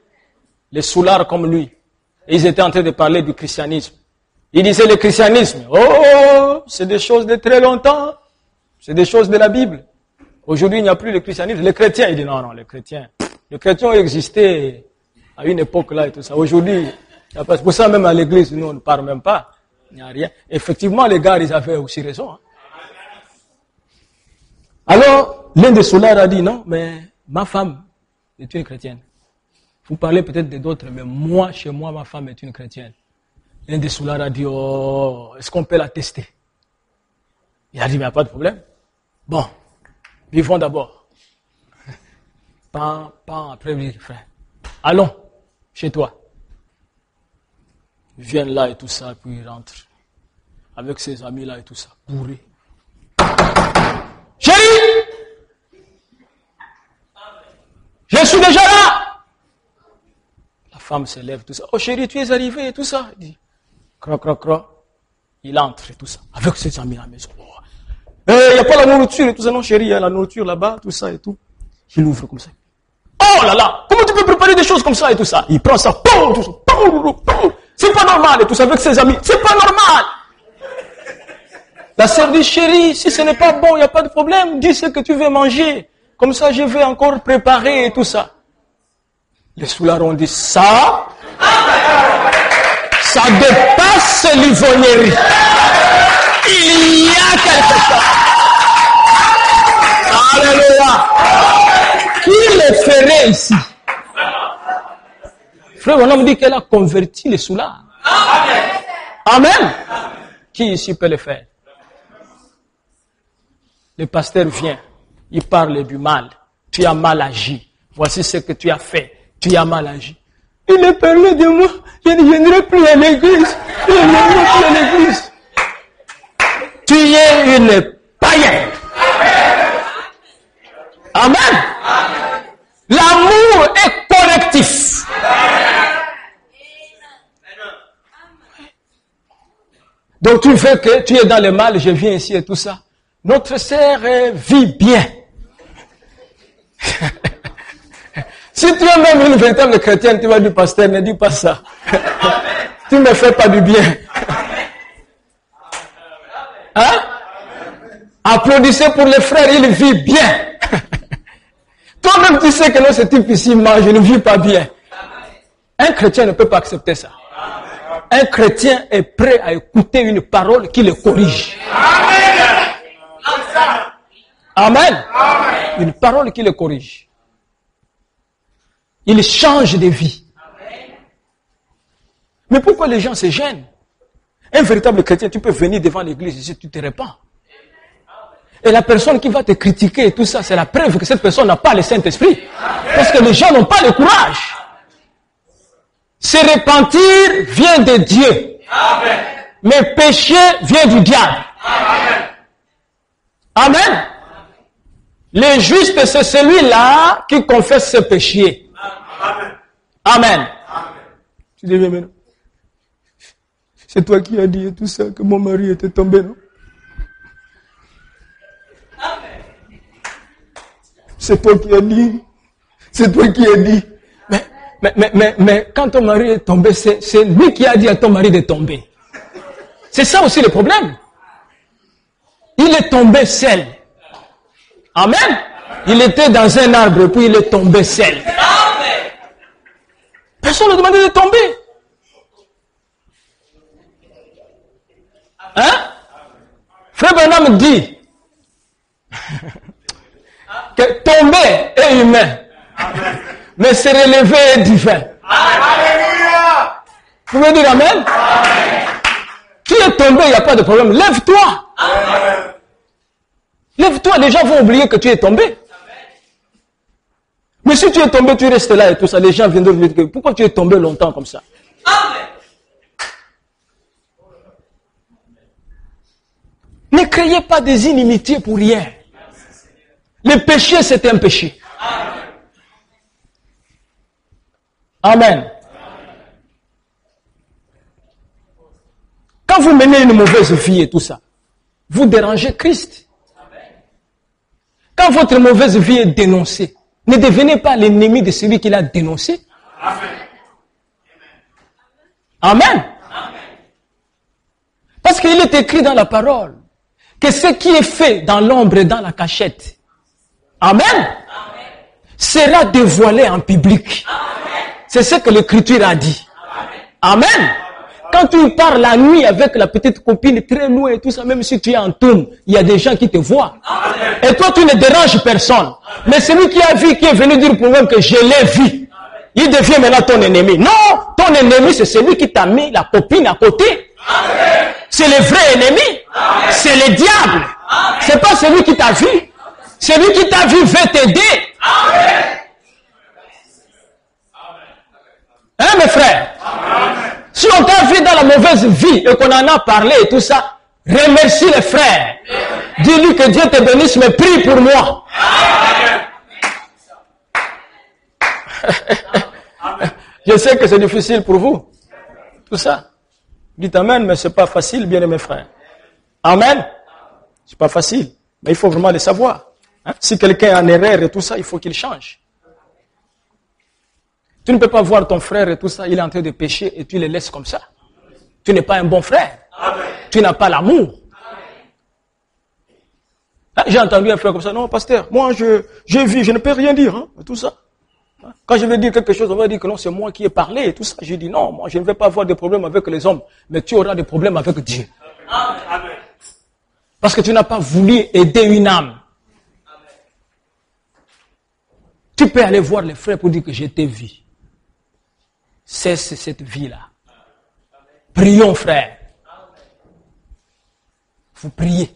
les soulards comme lui. Et ils étaient en train de parler du christianisme. Il disait le christianisme, oh, c'est des choses de très longtemps. C'est des choses de la Bible. Aujourd'hui, il n'y a plus le christianisme. Les chrétiens, il dit non, les chrétiens. Les chrétiens ont existé à une époque là et tout ça. Aujourd'hui, c'est pour ça même à l'église, nous on ne parle même pas. Il n'y a rien. Effectivement, les gars, ils avaient aussi raison. Hein. Alors, l'un des soulards a dit non, mais ma femme est une chrétienne. Vous parlez peut-être d'autres, mais moi, chez moi, ma femme est une chrétienne. L'un des soulards a dit, oh, est-ce qu'on peut la tester? Il a dit, mais il n'y a pas de problème. Bon, vivons d'abord. Pan, après, oui, frère. Allons, chez toi. Ils viennent là et tout ça, puis ils rentrent. Avec ses amis là et tout ça, bourrés. Chérie! Je suis déjà là! La femme se lève, tout ça. Oh chérie, tu es arrivé et tout ça. Il dit, croc, croc, croc. Il entre et tout ça. Avec ses amis à la maison. Il n'y a pas la nourriture et tout ça. Non chérie, il y a la nourriture là-bas, tout ça et tout. Il ouvre comme ça. Oh là là! Comment tu peux préparer des choses comme ça et tout ça? Il prend ça. Poum, tout ça. Poum, poum. C'est pas normal et tout ça avec ses amis. C'est pas normal! La sœur dit, chérie, si ce n'est pas bon, il n'y a pas de problème. Dis ce que tu veux manger. Comme ça, je vais encore préparer et tout ça. Les soulards ont dit, ça dépasse l'ivrognerie. Il y a quelque chose. Alléluia. Qui le ferait ici? Frère, on me dit qu'elle a converti les soulards. Amen. Qui ici peut le faire? Le pasteur vient, il parle du mal. Tu as mal agi. Voici ce que tu as fait. Tu as mal agi. Il a parlé de moi. Je ne viendrai plus à l'église. Je ne viendrai plus à l'église. Tu es une païenne. Amen. L'amour est correctif. Donc tu fais que tu es dans le mal, je viens ici et tout ça. Notre sœur vit bien. Si tu es même une véritable chrétienne, tu vas dire, pasteur, ne dis pas ça. Tu ne me fais pas du bien. Hein? Applaudissez pour les frères, il vit bien. Toi-même, tu sais que non, ce type ici, moi, je ne vis pas bien. Un chrétien ne peut pas accepter ça. Un chrétien est prêt à écouter une parole qui le corrige. Amen. Une parole qui le corrige. Il change de vie. Mais pourquoi les gens se gênent? Un véritable chrétien, tu peux venir devant l'église ici, tu te répands. Et la personne qui va te critiquer et tout ça, c'est la preuve que cette personne n'a pas le Saint-Esprit. Parce que les gens n'ont pas le courage. Se repentir vient de Dieu. Amen. Mais pécher vient du diable. Amen. Amen. Le juste, c'est celui-là qui confesse ses péchés. Amen. Amen. Tu deviens maintenant. C'est toi qui as dit tout ça, que mon mari était tombé, non? C'est toi qui as dit. C'est toi qui as dit. Mais quand ton mari est tombé, c'est lui qui a dit à ton mari de tomber. C'est ça aussi le problème. Il est tombé seul. Amen. Il était dans un arbre, puis il est tombé seul. Personne ne lui a demandé de tomber. Hein? Frère Branham dit que tomber est humain, mais se relever est divin. Alléluia. Vous pouvez dire amen? Tu es tombé, il n'y a pas de problème. Lève-toi. Lève-toi, les gens vont oublier que tu es tombé. Mais si tu es tombé, tu restes là et tout ça, les gens viendront dire que pourquoi tu es tombé longtemps comme ça? Ne créez pas des inimitiés pour rien. Le péché, c'est un péché. Amen. Quand vous menez une mauvaise vie et tout ça, vous dérangez Christ. Quand votre mauvaise vie est dénoncée, ne devenez pas l'ennemi de celui qui l'a dénoncé. Amen. Parce qu'il est écrit dans la parole que ce qui est fait dans l'ombre et dans la cachette, amen, sera dévoilé en public. C'est ce que l'Écriture a dit. Amen. Quand tu pars la nuit avec la petite copine très loin et tout ça, même si tu es en tombe, il y a des gens qui te voient. Et toi, tu ne déranges personne. Mais celui qui a vu, qui est venu dire pour moi que je l'ai vu, il devient maintenant ton ennemi. Non, ton ennemi, c'est celui qui t'a mis la copine à côté. C'est le vrai ennemi. C'est le diable. C'est pas celui qui t'a vu. Celui qui t'a vu veut t'aider. Hein, mes frères? Si on t'a vu dans la mauvaise vie et qu'on en a parlé et tout ça, remercie les frères. Dis-lui que Dieu te bénisse, mais prie pour moi. Je sais que c'est difficile pour vous. Tout ça. Dites amen, mais c'est pas facile, bien aimés frères. Amen. C'est pas facile. Mais il faut vraiment le savoir. Hein? Si quelqu'un est en erreur et tout ça, il faut qu'il change. Tu ne peux pas voir ton frère et tout ça, il est en train de pécher et tu le laisses comme ça. Tu n'es pas un bon frère. Amen. Tu n'as pas l'amour. J'ai entendu un frère comme ça. Non, pasteur, moi je vis, je ne peux rien dire. Hein, tout ça. Quand je vais dire quelque chose, on va dire que non, c'est moi qui ai parlé et tout ça. Je dis non, moi je ne vais pas avoir de problème avec les hommes, mais tu auras des problèmes avec Dieu. Amen. Parce que tu n'as pas voulu aider une âme. Amen. Tu peux aller voir les frères pour dire que je t'ai vu. Cesse cette vie-là. Prions, frère. Vous priez.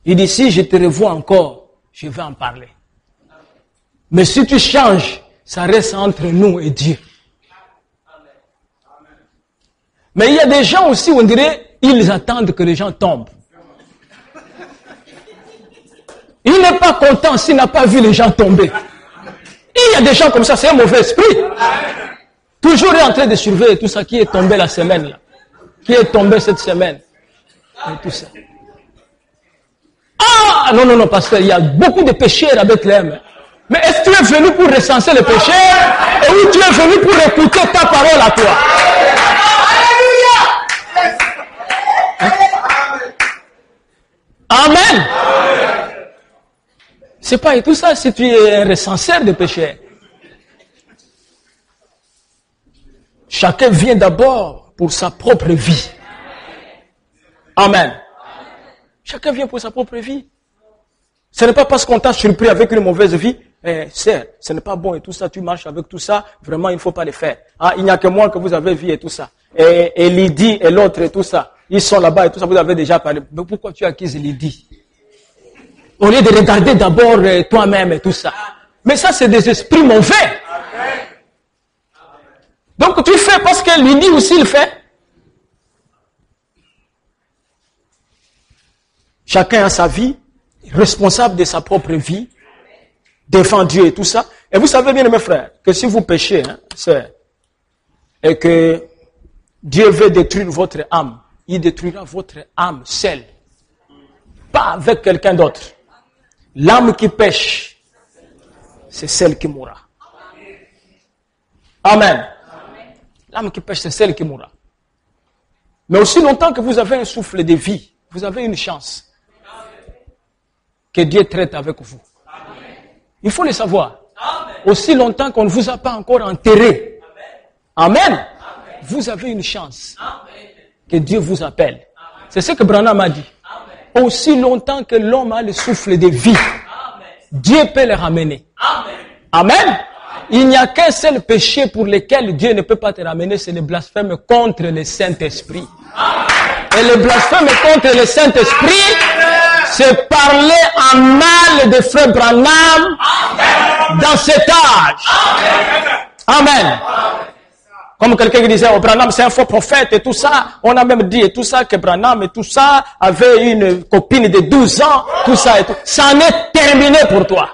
Il dit, si je te revois encore, je vais en parler. Mais si tu changes, ça reste entre nous et Dieu. Mais il y a des gens aussi, on dirait, ils attendent que les gens tombent. Il n'est pas content s'il n'a pas vu les gens tomber. Il y a des gens comme ça, c'est un mauvais esprit. Toujours est en train de surveiller tout ça qui est tombé la semaine là. Qui est tombé cette semaine. Et tout ça. Ah, non, pasteur, il y a beaucoup de pécheurs à Bethléem. Mais est-ce que tu es venu pour recenser les pécheurs ou tu es venu pour écouter ta parole à toi? Amen. C'est pas tout ça si tu es un recenseur de pécheurs. Chacun vient d'abord pour sa propre vie. Amen. Chacun vient pour sa propre vie. Ce n'est pas parce qu'on t'a surpris avec une mauvaise vie, certes, ce n'est pas bon et tout ça, tu marches avec tout ça, vraiment il ne faut pas le faire. Ah, il n'y a que moi que vous avez vu et tout ça. Et Lydie et l'autre et tout ça, ils sont là-bas et tout ça, vous avez déjà parlé. Mais pourquoi tu acquises Lydie? Au lieu de regarder d'abord toi-même et tout ça. Mais ça, c'est des esprits mauvais. Donc tu fais parce que Lydie aussi le fait. Chacun a sa vie, responsable de sa propre vie, défend Dieu et tout ça. Et vous savez bien, mes frères, que si vous péchez, hein, et que Dieu veut détruire votre âme, il détruira votre âme seule, pas avec quelqu'un d'autre. L'âme qui pêche, c'est celle qui mourra. Amen. L'âme qui pêche, c'est celle qui mourra. Mais aussi longtemps que vous avez un souffle de vie, vous avez une chance que Dieu traite avec vous. Il faut le savoir. Aussi longtemps qu'on ne vous a pas encore enterré. Amen. Vous avez une chance que Dieu vous appelle. C'est ce que Branham a dit. Aussi longtemps que l'homme a le souffle de vie, Dieu peut le ramener. Amen. Il n'y a qu'un seul péché pour lequel Dieu ne peut pas te ramener, c'est le blasphème contre le Saint-Esprit. Et le blasphème contre le Saint-Esprit, c'est parler en mal de frère Branham dans cet âge. Amen. Comme quelqu'un qui disait, oh, Branham c'est un faux prophète et tout ça. On a même dit et tout ça que Branham et tout ça avait une copine de 12 ans, tout ça et tout. Ça en est terminé pour toi.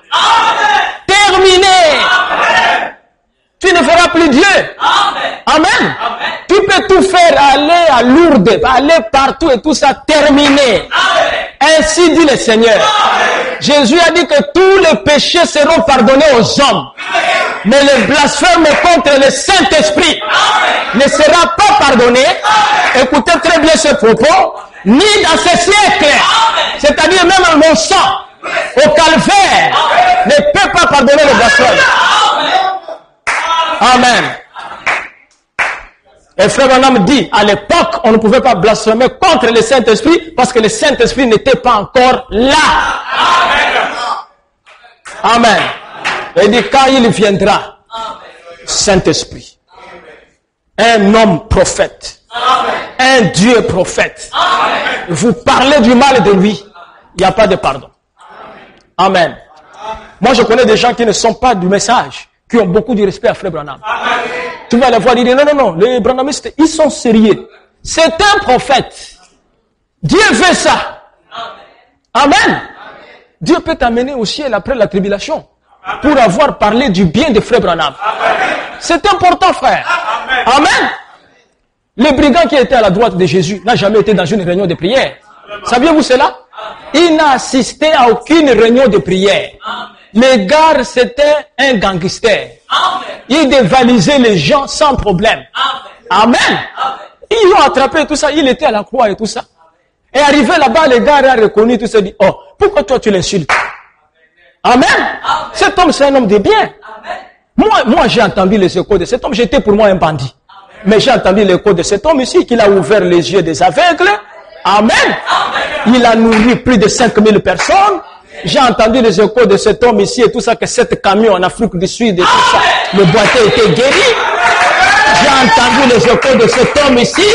Terminé. Tu ne feras plus Dieu. Amen. Tu peux tout faire, aller à Lourdes, aller partout et tout ça, terminé. Ainsi dit le Seigneur. Jésus a dit que tous les péchés seront pardonnés aux hommes. Mais le blasphème contre le Saint-Esprit ne sera pas pardonné. Écoutez très bien ce propos. Ni dans ce siècle. C'est-à-dire même mon sang au calvaire ne peut pas pardonner le blasphème. Amen. Et frère Branham dit, à l'époque, on ne pouvait pas blasphémer contre le Saint-Esprit parce que le Saint-Esprit n'était pas encore là. Amen. Il dit, quand il viendra, Saint-Esprit, un homme prophète, un Dieu prophète, vous parlez du mal de lui, il n'y a pas de pardon. Amen. Moi, je connais des gens qui ne sont pas du message, qui ont beaucoup de respect à frère Branham. Tu vas les voir, ils disent, non, les Branhamistes, ils sont sérieux. C'est un prophète. Dieu veut ça. Amen. Dieu peut t'amener au ciel après la tribulation pour avoir parlé du bien de frère Branham. C'est important, frère. Amen. Le brigand qui était à la droite de Jésus n'a jamais été dans une réunion de prière. Saviez-vous cela? Il n'a assisté à aucune réunion de prière. Le gars, c'était un gangster. Il dévalisait les gens sans problème. Amen. Ils l'ont attrapé, tout ça. Il était à la croix et tout ça. Et arrivé là-bas, le gars a reconnu tout ça. Il dit, oh, pourquoi toi tu l'insultes? Amen. Cet homme, c'est un homme de bien. Moi, j'ai entendu les échos de cet homme. J'étais pour moi un bandit. Mais j'ai entendu l'écho de cet homme ici, qu'il a ouvert les yeux des aveugles. Amen. Il a nourri plus de 5000 personnes. J'ai entendu les échos de cet homme ici et tout ça, que 7 camions en Afrique du Sud et tout ça, le boîtier était guéri. J'ai entendu les échos de cet homme ici,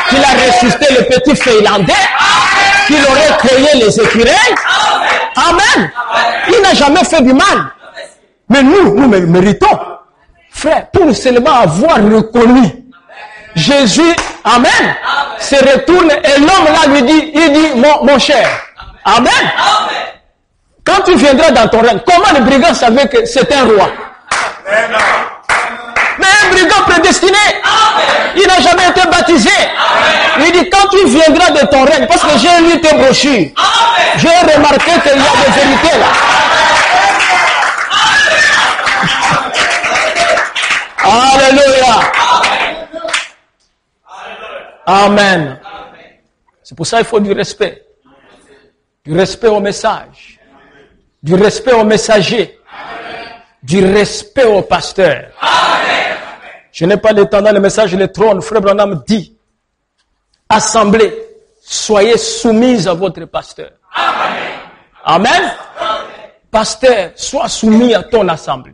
qu'il a ressuscité le petit Finlandais, qu'il aurait créé les écureuils. Amen. Il n'a jamais fait du mal. Mais nous méritons, frère, pour seulement avoir reconnu Jésus, amen, se retourne et l'homme là lui dit, il dit, mon cher, amen. Quand tu viendras dans ton règne, comment le brigand savait que c'est un roi? Mais un brigand prédestiné, il n'a jamais été baptisé. Il dit, quand tu viendras de ton règne, parce que j'ai lu tes brochures, j'ai remarqué qu'il y a des vérités là. Alléluia. Amen. C'est pour ça qu'il faut du respect. Du respect au message. Du respect au messager. Du respect au pasteur. Je n'ai pas le temps dans le message, le trône. Frère Branham dit, assemblée, soyez soumise à votre pasteur. Amen. Pasteur, sois soumis à ton assemblée.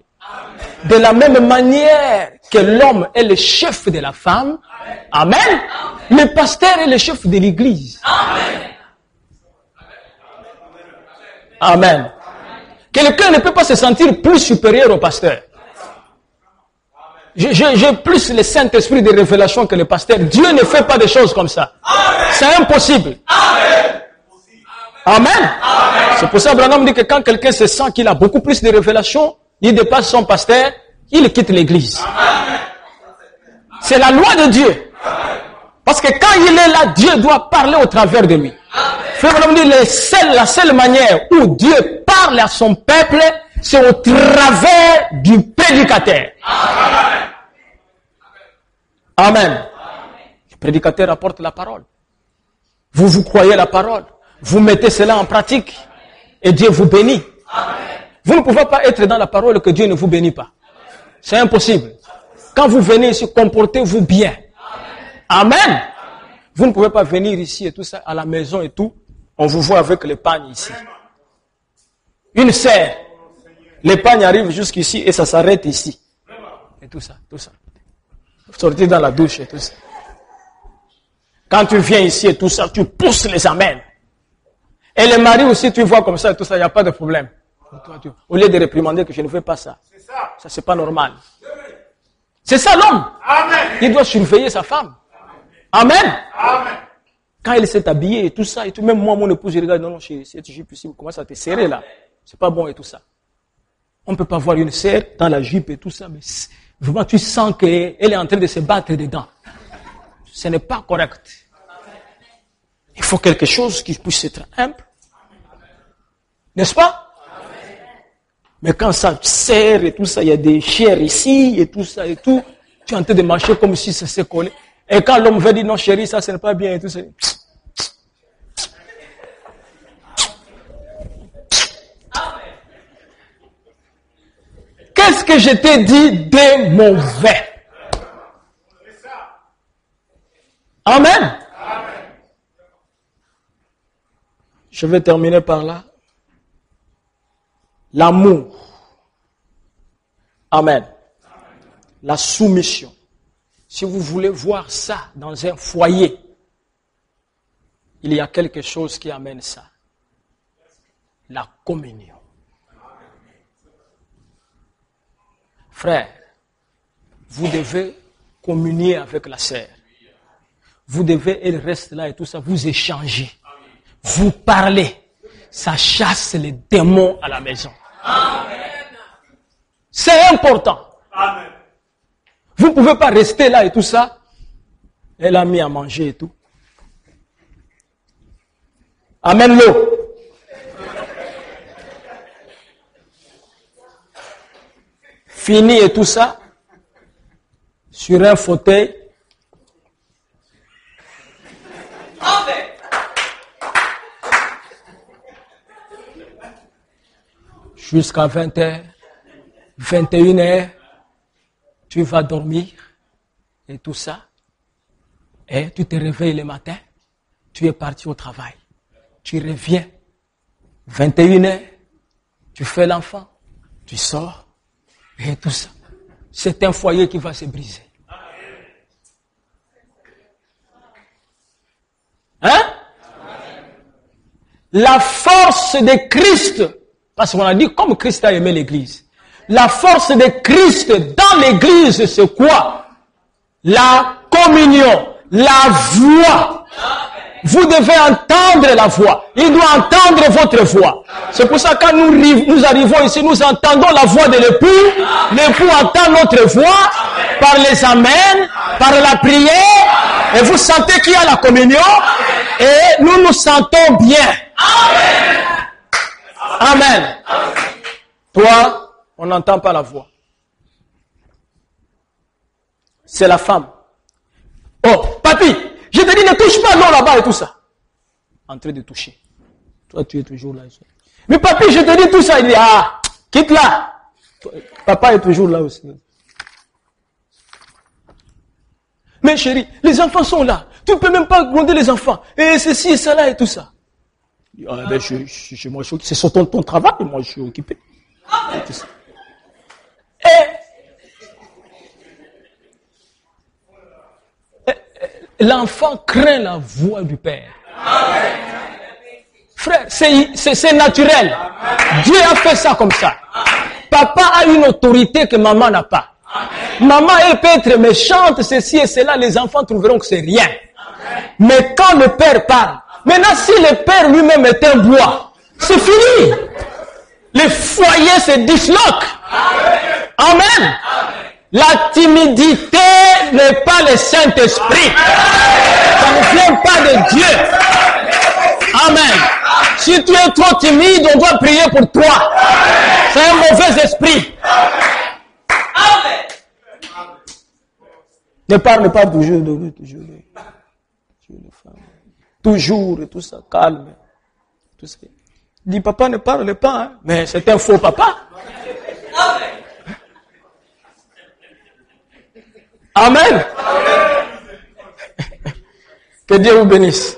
De la même manière que l'homme est le chef de la femme, amen, le pasteur est le chef de l'église. Amen. Quelqu'un ne peut pas se sentir plus supérieur au pasteur. J'ai plus le Saint-Esprit de révélation que le pasteur. Dieu ne fait pas des choses comme ça. C'est impossible. Amen. C'est pour ça que Branham dit que quand quelqu'un se sent qu'il a beaucoup plus de révélations, il dépasse son pasteur, il quitte l'église. C'est la loi de Dieu. Parce que quand il est là, Dieu doit parler au travers de lui. Frère, la seule manière où Dieu parle à son peuple, c'est au travers du prédicateur. Amen. Le prédicateur apporte la parole. Vous croyez la parole. Vous mettez cela en pratique. Et Dieu vous bénit. Vous ne pouvez pas être dans la parole que Dieu ne vous bénit pas. C'est impossible. Quand vous venez ici, comportez-vous bien. Amen. Vous ne pouvez pas venir ici et tout ça, à la maison et tout. On vous voit avec les pagnes ici. Une serre. Les pagnes arrivent jusqu'ici et ça s'arrête ici. Et tout ça, tout ça. Vous sortez dans la douche et tout ça. Quand tu viens ici et tout ça, tu pousses les amènes. Et les maris aussi, tu vois comme ça et tout ça, il n'y a pas de problème. Au lieu de réprimander que je ne fais pas ça. Ça, c'est pas normal. C'est ça l'homme. Il doit surveiller sa femme. Amen. Quand il s'est habillé et tout ça, et tout, même moi, mon épouse, je regarde, non, cette jupe ici, comment ça te serrer là? C'est pas bon et tout ça. On ne peut pas voir une serre dans la jupe et tout ça, mais vraiment tu sens qu'elle est en train de se battre dedans. Ce n'est pas correct. Il faut quelque chose qui puisse être humble. N'est-ce pas? Mais quand ça serre et tout ça, il y a des chairs ici et tout ça et tout, tu es en train de marcher comme si ça s'est collé. Et quand l'homme veut dire non chérie, ça ce n'est pas bien et tout ça. Qu'est-ce que je t'ai dit de mauvais? Amen. Je vais terminer par là. L'amour. Amen. La soumission. Si vous voulez voir ça dans un foyer, il y a quelque chose qui amène ça. La communion. Frère, vous devez communier avec la sœur. Vous devez, elle reste là et tout ça, vous échangez. Vous parlez. Ça chasse les démons à la maison. Amen. C'est important. Amen. Vous ne pouvez pas rester là et tout ça. Elle a mis à manger et tout. Amène-le. Fini et tout ça. Sur un fauteuil. Amen. Jusqu'à 20h, 21h, tu vas dormir et tout ça. Et tu te réveilles le matin, tu es parti au travail. Tu reviens, 21h, tu fais l'enfant, tu sors et tout ça. C'est un foyer qui va se briser. Hein? La force de Christ, parce qu'on a dit comme Christ a aimé l'église. La force de Christ dans l'église, c'est quoi? La communion, la voix. Vous devez entendre la voix. Il doit entendre votre voix. C'est pour ça que quand nous arrivons ici, nous entendons la voix de l'époux. L'époux entend notre voix par les amens, par la prière. Et vous sentez qu'il y a la communion. Et nous nous sentons bien. Amen. Toi, on n'entend pas la voix. C'est la femme. Oh, papy, je te dis ne touche pas l'eau là-bas et tout ça. En train de toucher. Toi, tu es toujours là. Mais papy, je te dis tout ça. Il dit, ah, quitte là. Papa est toujours là aussi. Mais chérie, les enfants sont là. Tu ne peux même pas gronder les enfants. Et ceci et cela et tout ça. Ah, ben, moi, je suis occupé. C'est sur ton travail, moi, je suis occupé. Et l'enfant craint la voix du Père. Amen. Frère, c'est naturel. Amen. Dieu a fait ça comme ça. Amen. Papa a une autorité que maman n'a pas. Amen. Maman, elle peut être méchante, ceci et cela, les enfants trouveront que c'est rien. Amen. Mais quand le Père parle, maintenant si le Père lui-même est un bois, c'est fini. Les foyers se disloquent. Amen. Amen. La timidité n'est pas le Saint-Esprit. Ça ne vient pas de Dieu. Amen. Si tu es trop timide, on doit prier pour toi. C'est un mauvais esprit. Ne parle pas toujours de femmes. Toujours et tout ça, calme. Tout ça. Dis, papa ne parle pas, hein? Mais c'est un faux papa. Amen. Que Dieu vous bénisse.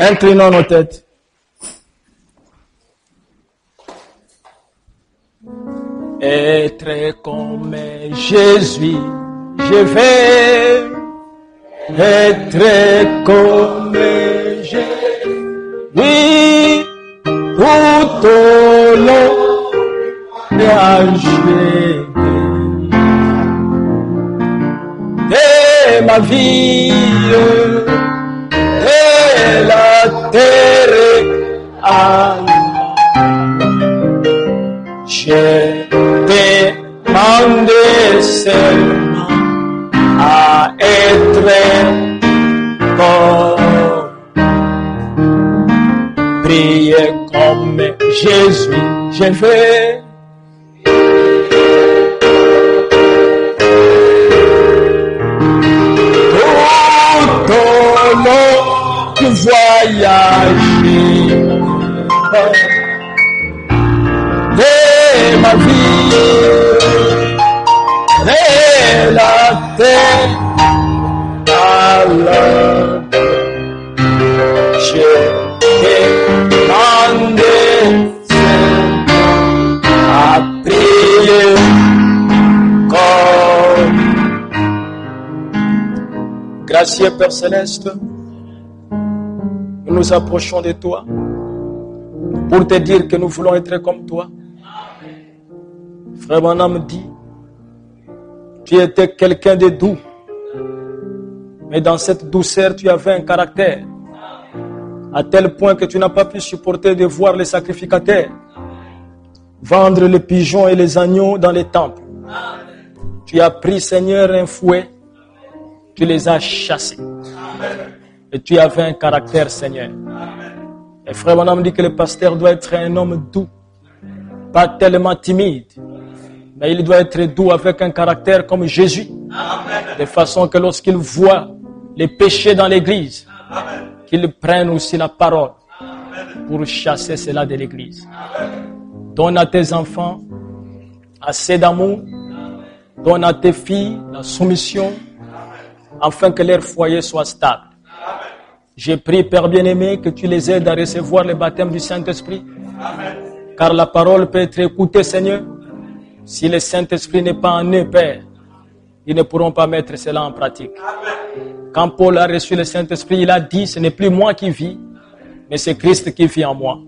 Inclinons nos têtes. Être comme Jésus, je vais être comme Jésus. Oui, tout au long de ma vie, de la terre à je demande seulement à être comme, prier comme Jésus, je vais. Tout au long du voyage de ma vie, de la terre à l'homme, je demande à prier comme. Gracieux Père Céleste, nous nous approchons de toi pour te dire que nous voulons être comme toi. Frère Branham dit, tu étais quelqu'un de doux, mais dans cette douceur, tu avais un caractère, à tel point que tu n'as pas pu supporter de voir les sacrificateurs vendre les pigeons et les agneaux dans les temples. Tu as pris, Seigneur, un fouet, tu les as chassés. Et tu avais un caractère, Seigneur. Et Frère Branham dit que le pasteur doit être un homme doux, pas tellement timide, mais il doit être doux avec un caractère comme Jésus, de façon que lorsqu'il voit les péchés dans l'église, qu'il prenne aussi la parole pour chasser cela de l'église. Donne à tes enfants assez d'amour, donne à tes filles la soumission, afin que leur foyer soit stable. Je prie, Père bien-aimé, que tu les aides à recevoir le baptême du Saint-Esprit, car la parole peut être écoutée, Seigneur. Si le Saint-Esprit n'est pas en eux, Père, ils ne pourront pas mettre cela en pratique. Quand Paul a reçu le Saint-Esprit, il a dit, ce n'est plus moi qui vis, mais c'est Christ qui vit en moi.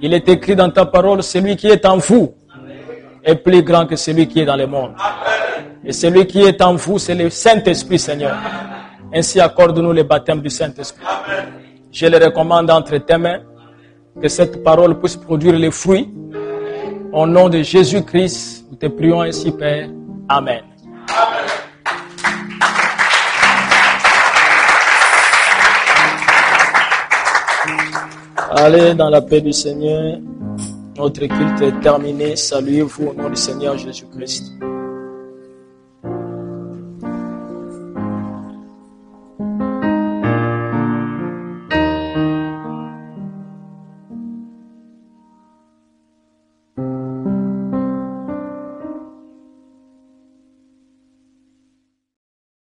Il est écrit dans ta parole, celui qui est en vous est plus grand que celui qui est dans le monde. Et celui qui est en vous, c'est le Saint-Esprit, Seigneur. Ainsi, accorde-nous le baptême du Saint-Esprit. Je le recommande entre tes mains, que cette parole puisse produire les fruits. Au nom de Jésus-Christ, nous te prions ainsi, Père. Amen. Allez dans la paix du Seigneur. Notre culte est terminé. Saluez-vous au nom du Seigneur Jésus-Christ.